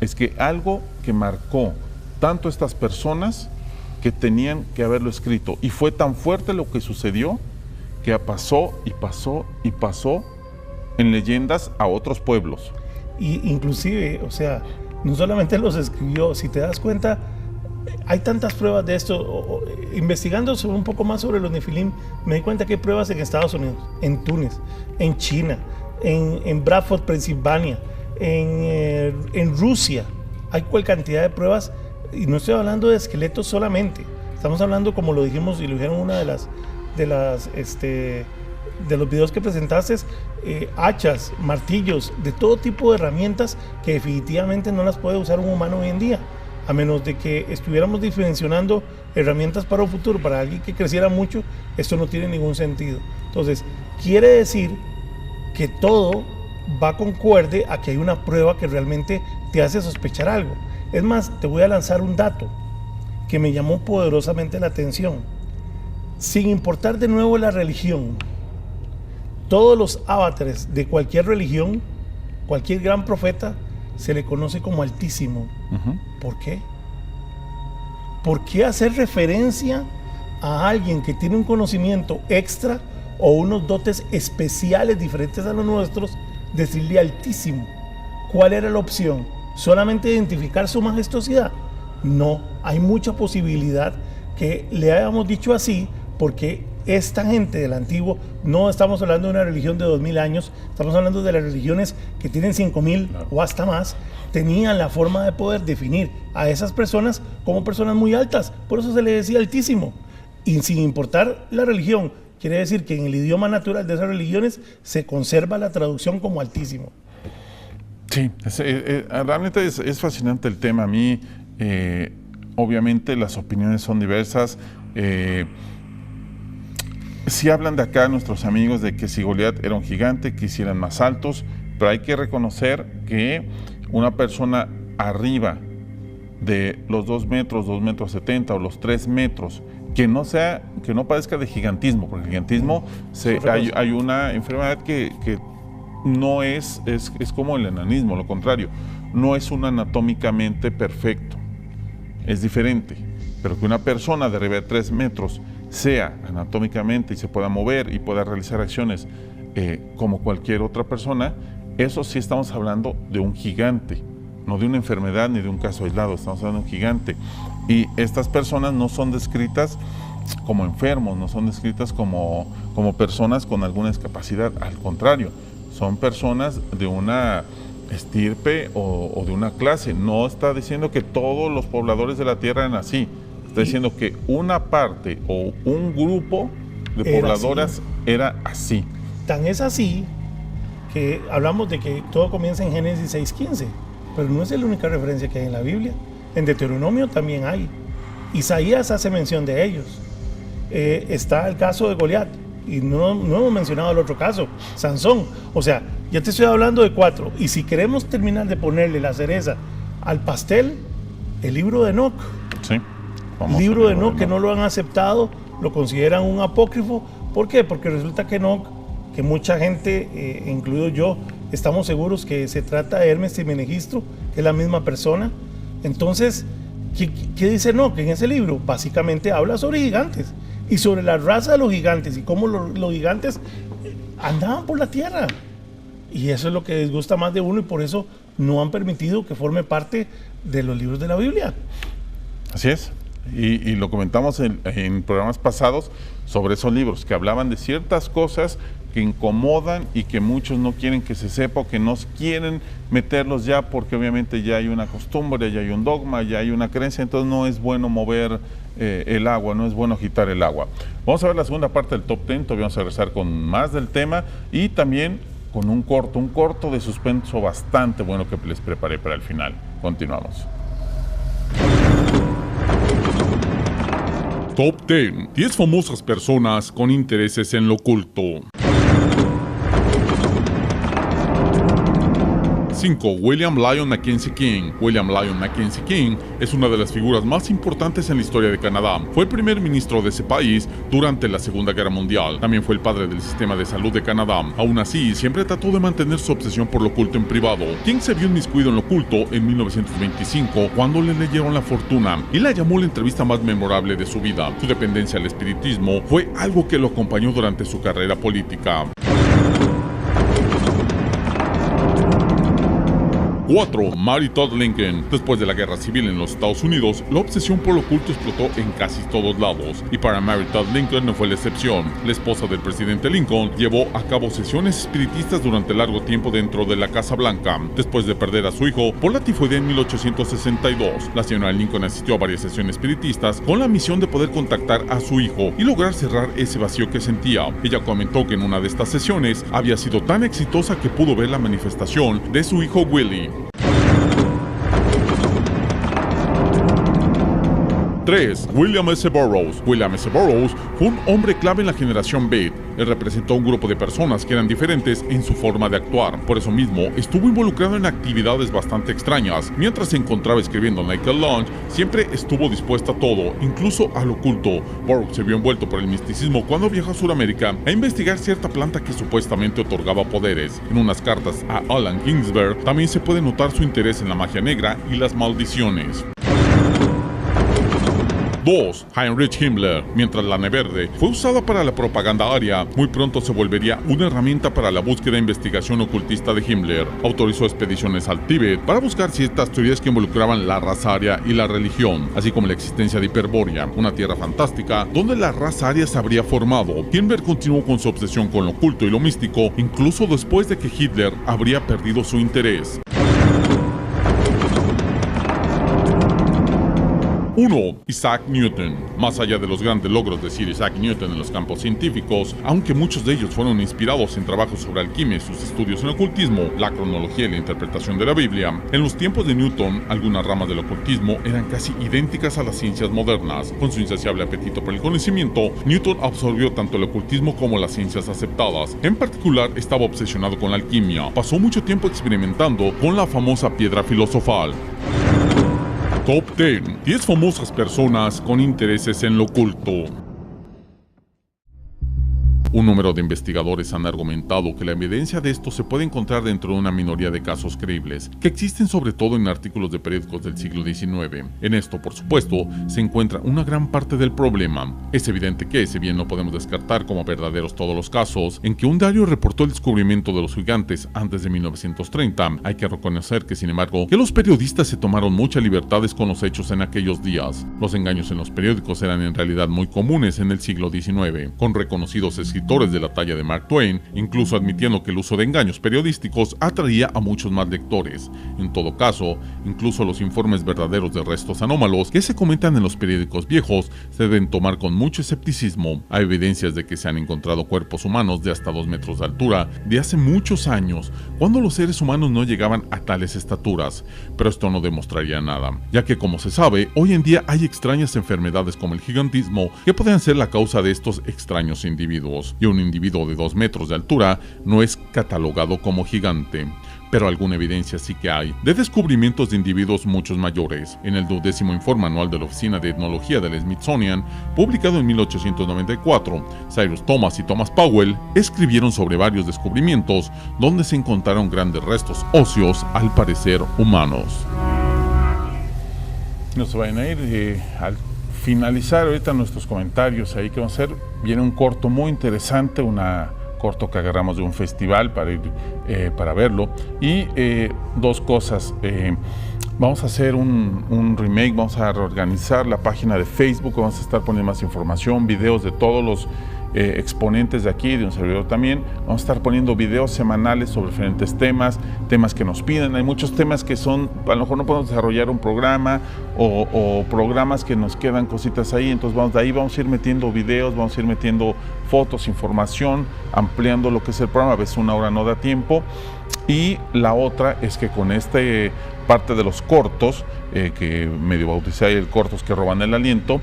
Es que algo que marcó tanto a estas personas que tenían que haberlo escrito. Y fue tan fuerte lo que sucedió que pasó y pasó y pasó en leyendas a otros pueblos. Y inclusive, o sea, no solamente los escribió, si te das cuenta, hay tantas pruebas de esto. Investigando un poco más sobre los Nefilim, me di cuenta que hay pruebas en Estados Unidos, en Túnez, en China, en Bradford, Pensilvania, en Rusia. Hay cual cantidad de pruebas, y no estoy hablando de esqueletos solamente, estamos hablando, como lo dijimos y lo dijeron en una de los videos que presentaste, hachas, martillos, de todo tipo de herramientas que definitivamente no las puede usar un humano hoy en día, a menos de que estuviéramos dimensionando herramientas para un futuro, para alguien que creciera mucho. Esto no tiene ningún sentido. Entonces, quiere decir que todo va concuerde a que hay una prueba que realmente te hace sospechar algo. Es más, te voy a lanzar un dato que me llamó poderosamente la atención. Sin importar de nuevo la religión, todos los avatares de cualquier religión, cualquier gran profeta, se le conoce como Altísimo. ¿Por qué? ¿Por qué hacer referencia a alguien que tiene un conocimiento extra o unos dotes especiales diferentes a los nuestros, decirle Altísimo? ¿Cuál era la opción? ¿Solamente identificar su majestuosidad? No, hay mucha posibilidad que le hayamos dicho así, porque esta gente del antiguo, no estamos hablando de una religión de 2000 años, estamos hablando de las religiones que tienen 5000 o hasta más, tenían la forma de poder definir a esas personas como personas muy altas, por eso se le decía Altísimo. Y sin importar la religión, quiere decir que en el idioma natural de esas religiones se conserva la traducción como Altísimo. Sí, realmente es fascinante el tema. A mí, obviamente, las opiniones son diversas. Sí hablan de acá nuestros amigos de que si Goliat era un gigante, que si eran más altos, pero hay que reconocer que una persona arriba de los 2 metros, 2 metros 70 o los 3 metros, que no padezca de gigantismo, porque el gigantismo hay una enfermedad que no es como el enanismo, lo contrario, no es un anatómicamente perfecto, es diferente. pero que una persona de arriba de 3 metros sea anatómicamente y se pueda mover y pueda realizar acciones como cualquier otra persona, eso sí estamos hablando de un gigante, no de una enfermedad ni de un caso aislado, estamos hablando de un gigante. Y estas personas no son descritas como enfermos, no son descritas como personas con alguna discapacidad, al contrario, son personas de una estirpe o de una clase. No está diciendo que todos los pobladores de la Tierra eran así, está diciendo que una parte o un grupo de pobladoras era así. Tan es así que hablamos de que todo comienza en Génesis 6:15, pero no es la única referencia que hay en la Biblia. En Deuteronomio también hay. Isaías hace mención de ellos. Está el caso de Goliat, y no hemos mencionado el otro caso, Sansón. O sea, ya te estoy hablando de 4. Y si queremos terminar de ponerle la cereza al pastel, el libro de Enoc. Sí. El libro de Enoc, que no lo han aceptado, lo consideran un apócrifo. ¿Por qué? Porque resulta que Enoc, que mucha gente, incluido yo, estamos seguros que se trata de Hermes Trismegisto, que es la misma persona. Entonces, ¿qué dice Enoc en ese libro? Básicamente habla sobre gigantes y sobre la raza de los gigantes y cómo los gigantes andaban por la tierra. Y eso es lo que disgusta más de uno, y por eso no han permitido que forme parte de los libros de la Biblia. Así es. Y lo comentamos en programas pasados sobre esos libros que hablaban de ciertas cosas que incomodan y que muchos no quieren que se sepa, o que no quieren meterlos ya, porque obviamente ya hay una costumbre, ya hay un dogma, ya hay una creencia, entonces no es bueno mover el agua, no es bueno agitar el agua. Vamos a ver la segunda parte del Top 10, todavía vamos a regresar con más del tema y también con un corto de suspenso bastante bueno que les preparé para el final. Continuamos. Top 10. 10 famosas personas con intereses en lo oculto. 5. William Lyon Mackenzie King. William Lyon Mackenzie King es una de las figuras más importantes en la historia de Canadá. Fue el primer ministro de ese país durante la Segunda Guerra Mundial. También fue el padre del sistema de salud de Canadá. Aún así, siempre trató de mantener su obsesión por lo oculto en privado. King se vio inmiscuido en lo oculto en 1925 cuando le leyeron la fortuna y la llamó la entrevista más memorable de su vida. Su dependencia al espiritismo fue algo que lo acompañó durante su carrera política. 4. Mary Todd Lincoln. Después de la guerra civil en los Estados Unidos, la obsesión por lo oculto explotó en casi todos lados, y para Mary Todd Lincoln no fue la excepción. La esposa del presidente Lincoln llevó a cabo sesiones espiritistas durante largo tiempo dentro de la Casa Blanca. Después de perder a su hijo por la tifoidea en 1862, la señora Lincoln asistió a varias sesiones espiritistas con la misión de poder contactar a su hijo y lograr cerrar ese vacío que sentía. Ella comentó que en una de estas sesiones había sido tan exitosa que pudo ver la manifestación de su hijo Willie. 3. William S. Burroughs. William S. Burroughs fue un hombre clave en la generación Beat. Él representó a un grupo de personas que eran diferentes en su forma de actuar. Por eso mismo, estuvo involucrado en actividades bastante extrañas. Mientras se encontraba escribiendo Naked Lunch, siempre estuvo dispuesta a todo, incluso al oculto. Burroughs se vio envuelto por el misticismo cuando viajó a Sudamérica a investigar cierta planta que supuestamente otorgaba poderes. En unas cartas a Allen Ginsberg también se puede notar su interés en la magia negra y las maldiciones. 2. Heinrich Himmler. Mientras la Lana Verde fue usada para la propaganda aria, muy pronto se volvería una herramienta para la búsqueda e investigación ocultista de Himmler. Autorizó expediciones al Tíbet para buscar ciertas teorías que involucraban la raza aria y la religión, así como la existencia de Hiperbórea, una tierra fantástica donde la raza aria se habría formado. Himmler continuó con su obsesión con lo oculto y lo místico, incluso después de que Hitler habría perdido su interés. 1. Isaac Newton. Más allá de los grandes logros de Sir Isaac Newton en los campos científicos, aunque muchos de ellos fueron inspirados en trabajos sobre alquimia y sus estudios en ocultismo, la cronología y la interpretación de la Biblia, en los tiempos de Newton, algunas ramas del ocultismo eran casi idénticas a las ciencias modernas. Con su insaciable apetito por el conocimiento, Newton absorbió tanto el ocultismo como las ciencias aceptadas. En particular, estaba obsesionado con la alquimia. Pasó mucho tiempo experimentando con la famosa piedra filosofal. Top 10. 10 famosas personas con intereses en lo oculto. Un número de investigadores han argumentado que la evidencia de esto se puede encontrar dentro de una minoría de casos creíbles, que existen sobre todo en artículos de periódicos del siglo XIX. En esto, por supuesto, se encuentra una gran parte del problema. Es evidente que, si bien no podemos descartar como verdaderos todos los casos en que un diario reportó el descubrimiento de los gigantes antes de 1930, hay que reconocer que, sin embargo, que los periodistas se tomaron muchas libertades con los hechos en aquellos días. Los engaños en los periódicos eran en realidad muy comunes en el siglo XIX, con reconocidos escritores de la talla de Mark Twain, incluso admitiendo que el uso de engaños periodísticos atraía a muchos más lectores. En todo caso, incluso los informes verdaderos de restos anómalos que se comentan en los periódicos viejos se deben tomar con mucho escepticismo. Hay evidencias de que se han encontrado cuerpos humanos de hasta 2 metros de altura de hace muchos años, cuando los seres humanos no llegaban a tales estaturas, pero esto no demostraría nada, ya que, como se sabe, hoy en día hay extrañas enfermedades como el gigantismo que podrían ser la causa de estos extraños individuos, y un individuo de 2 metros de altura no es catalogado como gigante. Pero alguna evidencia sí que hay de descubrimientos de individuos muchos mayores. En el 12º informe anual de la Oficina de Etnología del Smithsonian, publicado en 1894, Cyrus Thomas y Thomas Powell escribieron sobre varios descubrimientos donde se encontraron grandes restos óseos, al parecer humanos. Nos van a ir al finalizar ahorita nuestros comentarios ahí que vamos a hacer. Viene un corto muy interesante, corto que agarramos de un festival para ir para verlo, y 2 cosas. Vamos a hacer un remake, vamos a reorganizar la página de Facebook, vamos a estar poniendo más información, videos de todos los exponentes de aquí, de un servidor también. Vamos a estar poniendo videos semanales sobre diferentes temas que nos piden. Hay muchos temas que son, a lo mejor no podemos desarrollar un programa o programas que nos quedan cositas ahí, entonces vamos a ir metiendo videos, vamos a ir metiendo fotos, información, ampliando lo que es el programa. A veces 1 hora no da tiempo. Y la otra es que con parte de los cortos, que medio bauticé el cortos que roban el aliento,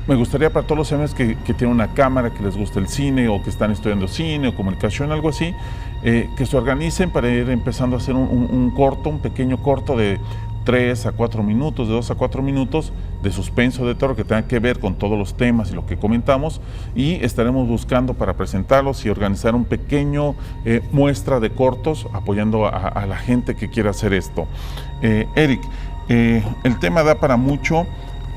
me gustaría para todos los señores que tienen una cámara, que les gusta el cine o que están estudiando cine o comunicación, algo así, que se organicen para ir empezando a hacer un pequeño corto de 3 a 4 minutos, de 2 a 4 minutos de suspenso, de terror, que tenga que ver con todos los temas y lo que comentamos, y estaremos buscando para presentarlos y organizar un pequeño muestra de cortos apoyando a la gente que quiera hacer esto. Eric, el tema da para mucho.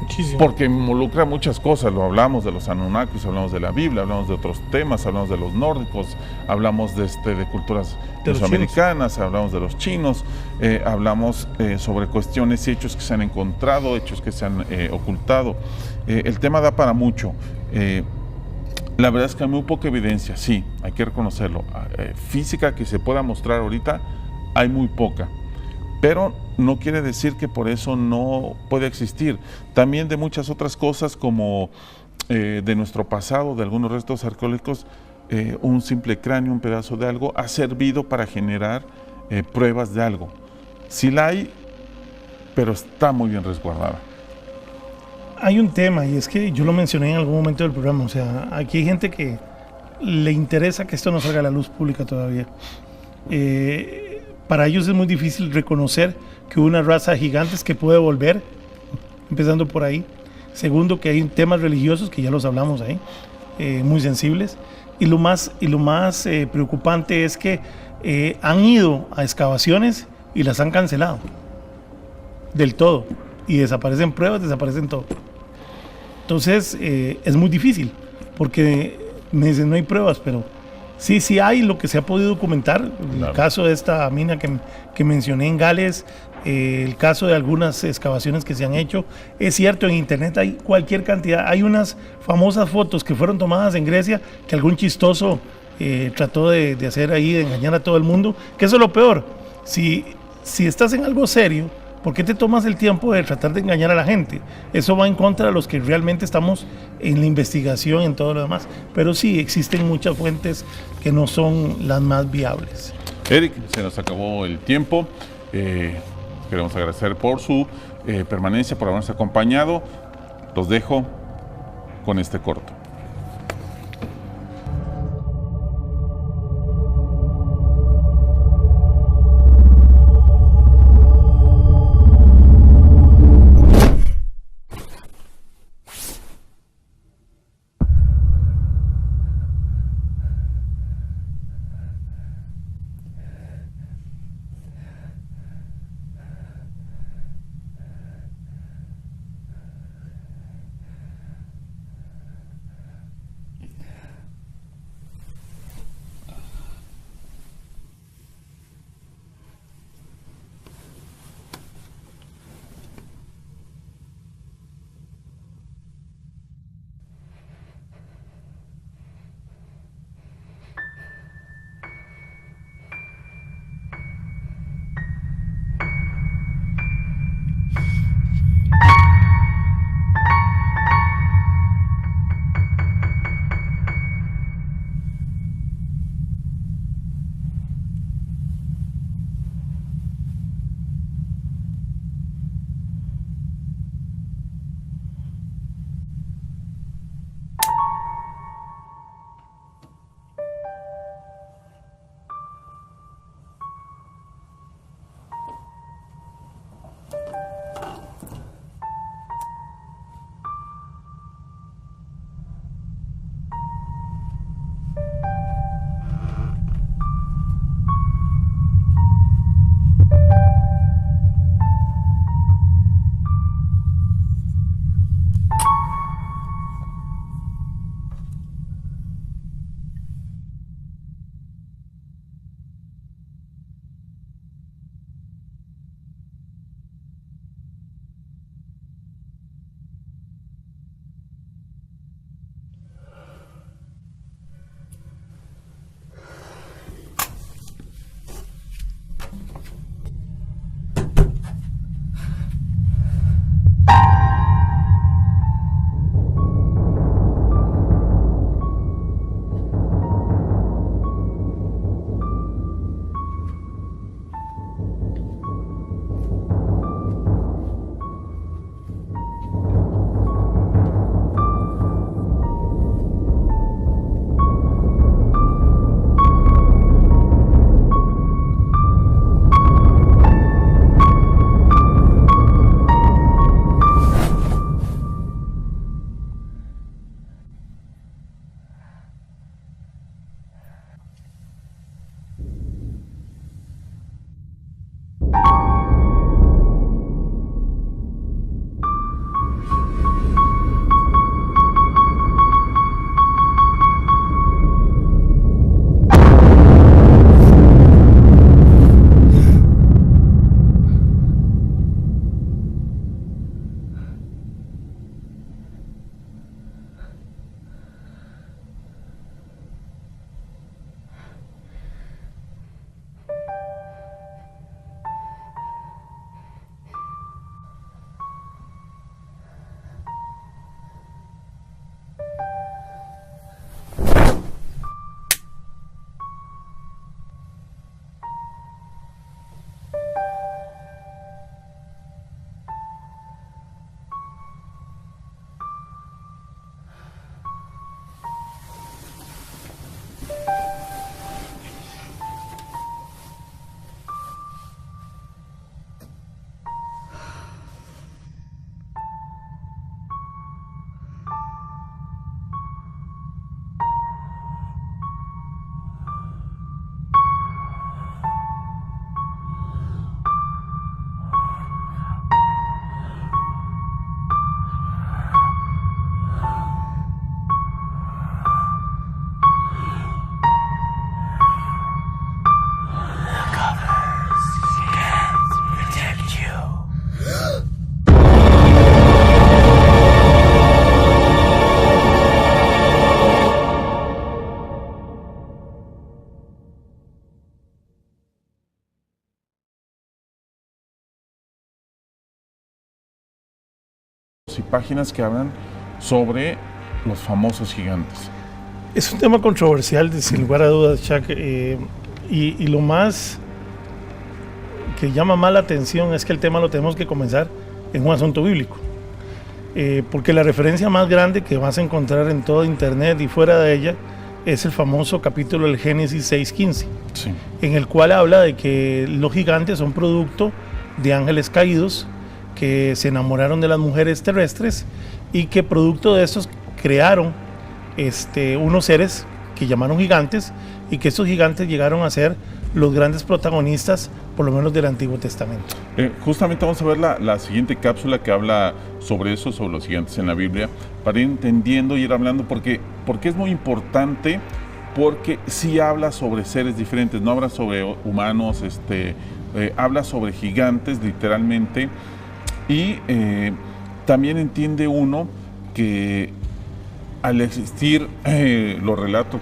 Muchísimo. Porque involucra muchas cosas. Lo hablamos de los Anunnakis, hablamos de la Biblia, hablamos de otros temas, hablamos de los nórdicos, hablamos de culturas mesoamericanas, hablamos de los chinos, hablamos sobre cuestiones y hechos que se han encontrado, hechos que se han ocultado. El tema da para mucho. La verdad es que hay muy poca evidencia, sí, hay que reconocerlo. Física que se pueda mostrar ahorita, hay muy poca. Pero no quiere decir que por eso no puede existir. También de muchas otras cosas, como de nuestro pasado, de algunos restos arqueológicos, un simple cráneo, un pedazo de algo, ha servido para generar pruebas de algo. Sí la hay, pero está muy bien resguardada. Hay un tema, y es que yo lo mencioné en algún momento del programa, o sea, aquí hay gente que le interesa que esto no salga a la luz pública todavía. Para ellos es muy difícil reconocer que hubo una raza de gigantes que puede volver, empezando por ahí. Segundo, que hay temas religiosos, que ya los hablamos ahí, muy sensibles. Y lo más preocupante es que han ido a excavaciones y las han cancelado del todo. Y desaparecen pruebas, desaparecen todo. Entonces, es muy difícil, porque me dicen, no hay pruebas, pero sí hay lo que se ha podido documentar. Claro. El caso de esta mina que mencioné en Gales, el caso de algunas excavaciones que se han hecho. Es cierto, en internet hay cualquier cantidad. Hay unas famosas fotos que fueron tomadas en Grecia que algún chistoso trató de hacer ahí, de engañar a todo el mundo, que eso es lo peor. Si estás en algo serio, ¿por qué te tomas el tiempo de tratar de engañar a la gente? Eso va en contra de los que realmente estamos en la investigación, en todo lo demás. Pero sí, existen muchas fuentes que no son las más viables. Eric, se nos acabó el tiempo. Queremos agradecer por su permanencia, por habernos acompañado. Los dejo con este corto. libros y páginas que hablan sobre los famosos gigantes. Es un tema controversial, sin lugar a dudas, Chuck, y lo más que llama más la atención es que el tema lo tenemos que comenzar en un asunto bíblico, porque la referencia más grande que vas a encontrar en todo internet y fuera de ella es el famoso capítulo del Génesis 6:15, Sí. en el cual habla de que los gigantes son producto de ángeles caídos que se enamoraron de las mujeres terrestres y que producto de estos crearon unos seres que llamaron gigantes, y que estos gigantes llegaron a ser los grandes protagonistas, por lo menos del Antiguo Testamento. Justamente vamos a ver la siguiente cápsula que habla sobre eso, sobre los gigantes en la Biblia, para ir entendiendo y ir hablando, porque es muy importante, porque sí habla sobre seres diferentes, no habla sobre humanos, habla sobre gigantes literalmente, y también entiende uno que al existir los relatos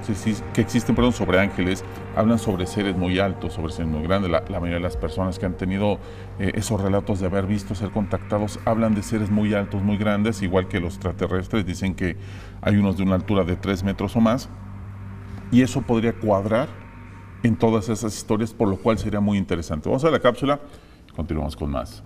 que existen sobre ángeles, hablan sobre seres muy altos, sobre seres muy grandes. La mayoría de las personas que han tenido esos relatos de haber visto ser contactados, hablan de seres muy altos, muy grandes, igual que los extraterrestres. Dicen que hay unos de una altura de 3 metros o más, y eso podría cuadrar en todas esas historias, por lo cual sería muy interesante. Vamos a la cápsula, continuamos con más.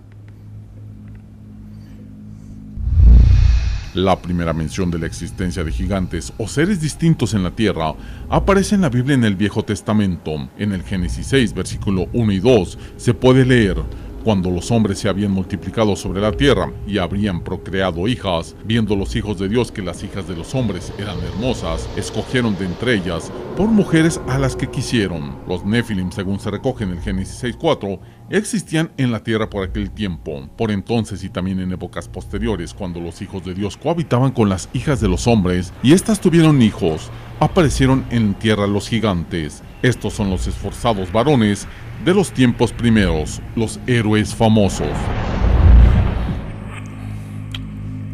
La primera mención de la existencia de gigantes o seres distintos en la Tierra aparece en la Biblia en el Viejo Testamento. En el Génesis 6, versículo 1 y 2, se puede leer: cuando los hombres se habían multiplicado sobre la tierra y habrían procreado hijas, viendo los hijos de Dios que las hijas de los hombres eran hermosas, escogieron de entre ellas por mujeres a las que quisieron. Los Nefilim, según se recoge en el Génesis 6:4, existían en la tierra por aquel tiempo. Por entonces y también en épocas posteriores, cuando los hijos de Dios cohabitaban con las hijas de los hombres y éstas tuvieron hijos, aparecieron en tierra los gigantes. Estos son los esforzados varones de los tiempos primeros, los héroes famosos.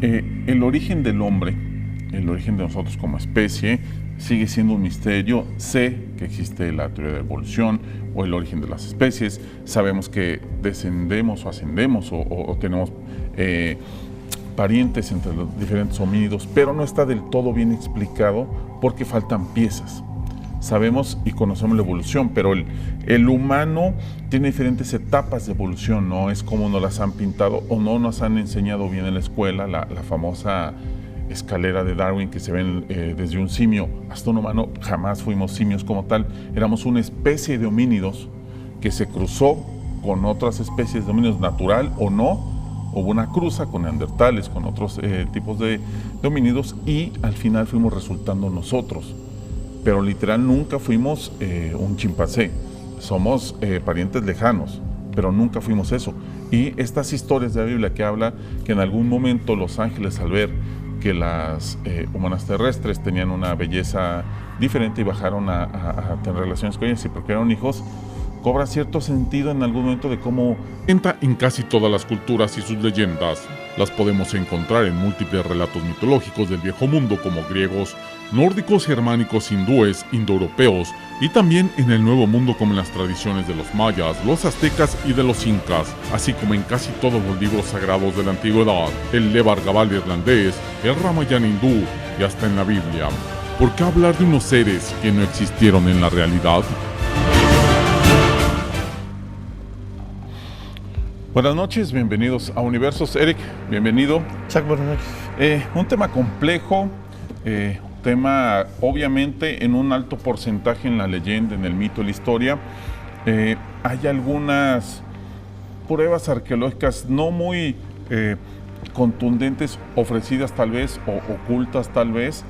El origen del hombre, el origen de nosotros como especie, sigue siendo un misterio. Sé que existe la teoría de la evolución o el origen de las especies. Sabemos que descendemos o ascendemos o tenemos parientes entre los diferentes homínidos, pero no está del todo bien explicado porque faltan piezas. Sabemos y conocemos la evolución, pero el humano tiene diferentes etapas de evolución, no es como nos las han pintado o no nos han enseñado bien en la escuela, la famosa escalera de Darwin que se ve desde un simio hasta un humano. Jamás fuimos simios como tal, éramos una especie de homínidos que se cruzó con otras especies de homínidos, natural o no, hubo una cruza con neandertales, con otros tipos de homínidos, y al final fuimos resultando nosotros. Pero literal nunca fuimos un chimpancé, somos parientes lejanos, pero nunca fuimos eso. Y estas historias de la Biblia que habla que en algún momento los ángeles, al ver que las humanas terrestres tenían una belleza diferente y bajaron a tener relaciones con ellas y procrearon hijos, cobra cierto sentido en algún momento de cómo Entra en casi todas las culturas y sus leyendas. Las podemos encontrar en múltiples relatos mitológicos del viejo mundo, como griegos, nórdicos, germánicos, hindúes, indoeuropeos, y también en el nuevo mundo como en las tradiciones de los mayas, los aztecas y de los incas, así como en casi todos los libros sagrados de la antigüedad, el Levar Gabal irlandés, el Ramayana hindú y hasta en la Biblia. ¿Por qué hablar de unos seres que no existieron en la realidad? Buenas noches, bienvenidos a Universos. Eric, bienvenido. Chuck, buenas noches. Un tema complejo, un tema obviamente en un alto porcentaje en la leyenda, en el mito, en la historia. Hay algunas pruebas arqueológicas no muy contundentes, ofrecidas tal vez, o ocultas tal vez,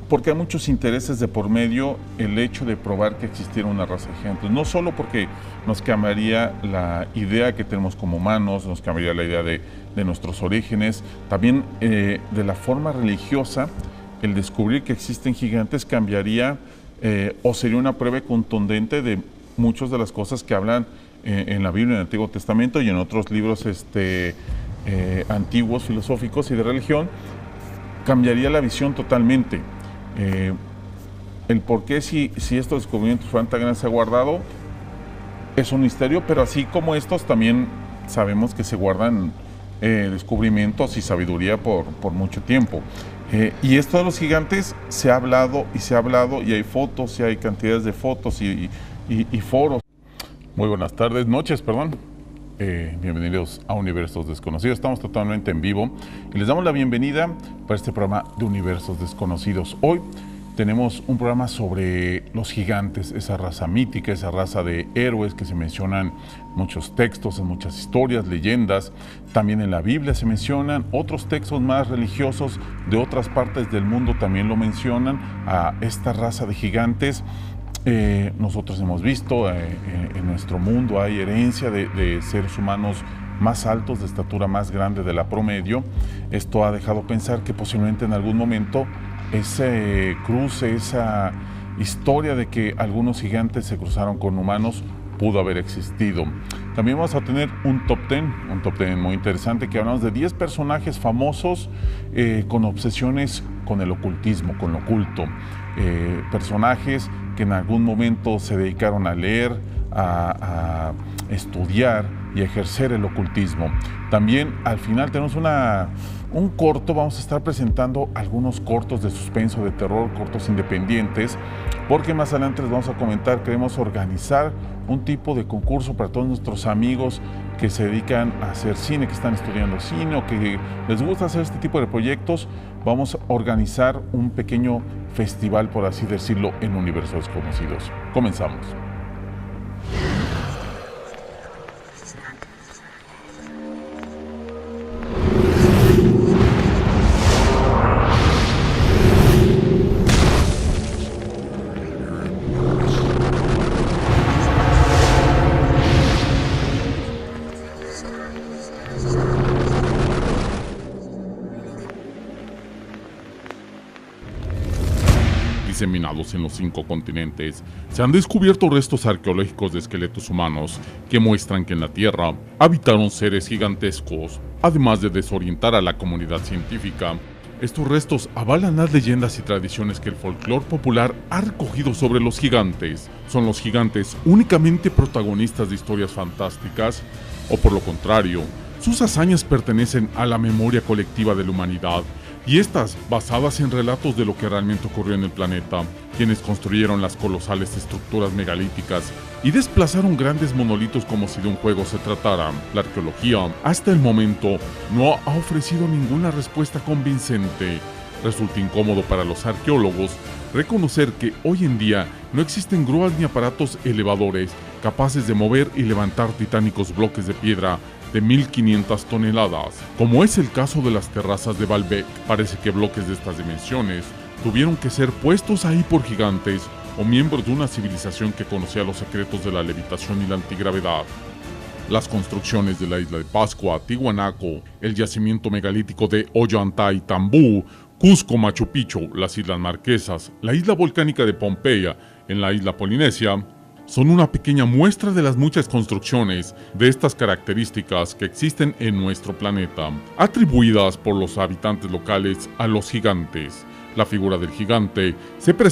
porque hay muchos intereses de por medio el hecho de probar que existiera una raza de gigantes. No solo porque nos cambiaría la idea que tenemos como humanos, nos cambiaría la idea de nuestros orígenes, también de la forma religiosa, el descubrir que existen gigantes cambiaría o sería una prueba contundente de muchas de las cosas que hablan en la Biblia, en el Antiguo Testamento y en otros libros antiguos, filosóficos y de religión. Cambiaría la visión totalmente. El por qué si estos descubrimientos fueran tan grandes se ha guardado es un misterio, pero así como estos también sabemos que se guardan descubrimientos y sabiduría por mucho tiempo. Y esto de los gigantes se ha hablado y se ha hablado, y hay fotos y hay cantidades de fotos y foros. Muy buenas tardes, noches, perdón. Bienvenidos a Universos Desconocidos. Estamos totalmente en vivo y les damos la bienvenida para este programa de Universos Desconocidos. Hoy tenemos un programa sobre los gigantes, esa raza mítica, esa raza de héroes que se mencionan en muchos textos, en muchas historias, leyendas. También en la Biblia se mencionan, otros textos más religiosos de otras partes del mundo también lo mencionan, a esta raza de gigantes. Nosotros hemos visto en nuestro mundo hay herencia de seres humanos más altos, de estatura más grande de la promedio. Esto ha dejado pensar que posiblemente en algún momento ese cruce, esa historia de que algunos gigantes se cruzaron con humanos pudo haber existido. También vamos a tener un top 10 muy interesante, que hablamos de 10 personajes famosos con obsesiones con el ocultismo, con lo oculto. Personajes que en algún momento se dedicaron a leer, a estudiar y a ejercer el ocultismo. También al final tenemos un corto, vamos a estar presentando algunos cortos de suspenso, de terror, cortos independientes, porque más adelante les vamos a comentar, queremos organizar un tipo de concurso para todos nuestros amigos que se dedican a hacer cine, que están estudiando cine o que les gusta hacer este tipo de proyectos. Vamos a organizar un pequeño festival, por así decirlo, en Universos Desconocidos. Comenzamos. Diseminados en los 5 continentes, se han descubierto restos arqueológicos de esqueletos humanos que muestran que en la Tierra habitaron seres gigantescos. Además de desorientar a la comunidad científica, estos restos avalan las leyendas y tradiciones que el folclore popular ha recogido sobre los gigantes. ¿Son los gigantes únicamente protagonistas de historias fantásticas? ¿O por lo contrario, sus hazañas pertenecen a la memoria colectiva de la humanidad? Y estas basadas en relatos de lo que realmente ocurrió en el planeta, quienes construyeron las colosales estructuras megalíticas y desplazaron grandes monolitos como si de un juego se tratara. La arqueología, hasta el momento, no ha ofrecido ninguna respuesta convincente. Resulta incómodo para los arqueólogos reconocer que hoy en día no existen grúas ni aparatos elevadores capaces de mover y levantar titánicos bloques de piedra de 1500 toneladas, como es el caso de las terrazas de Baalbek. Parece que bloques de estas dimensiones tuvieron que ser puestos ahí por gigantes o miembros de una civilización que conocía los secretos de la levitación y la antigravedad. Las construcciones de la isla de Pascua, Tiwanaku, el yacimiento megalítico de Ollantay, Tambú, Cusco, Machu Picchu, las Islas Marquesas, la isla volcánica de Pompeya en la isla Polinesia, son una pequeña muestra de las muchas construcciones de estas características que existen en nuestro planeta, atribuidas por los habitantes locales a los gigantes. La figura del gigante se presenta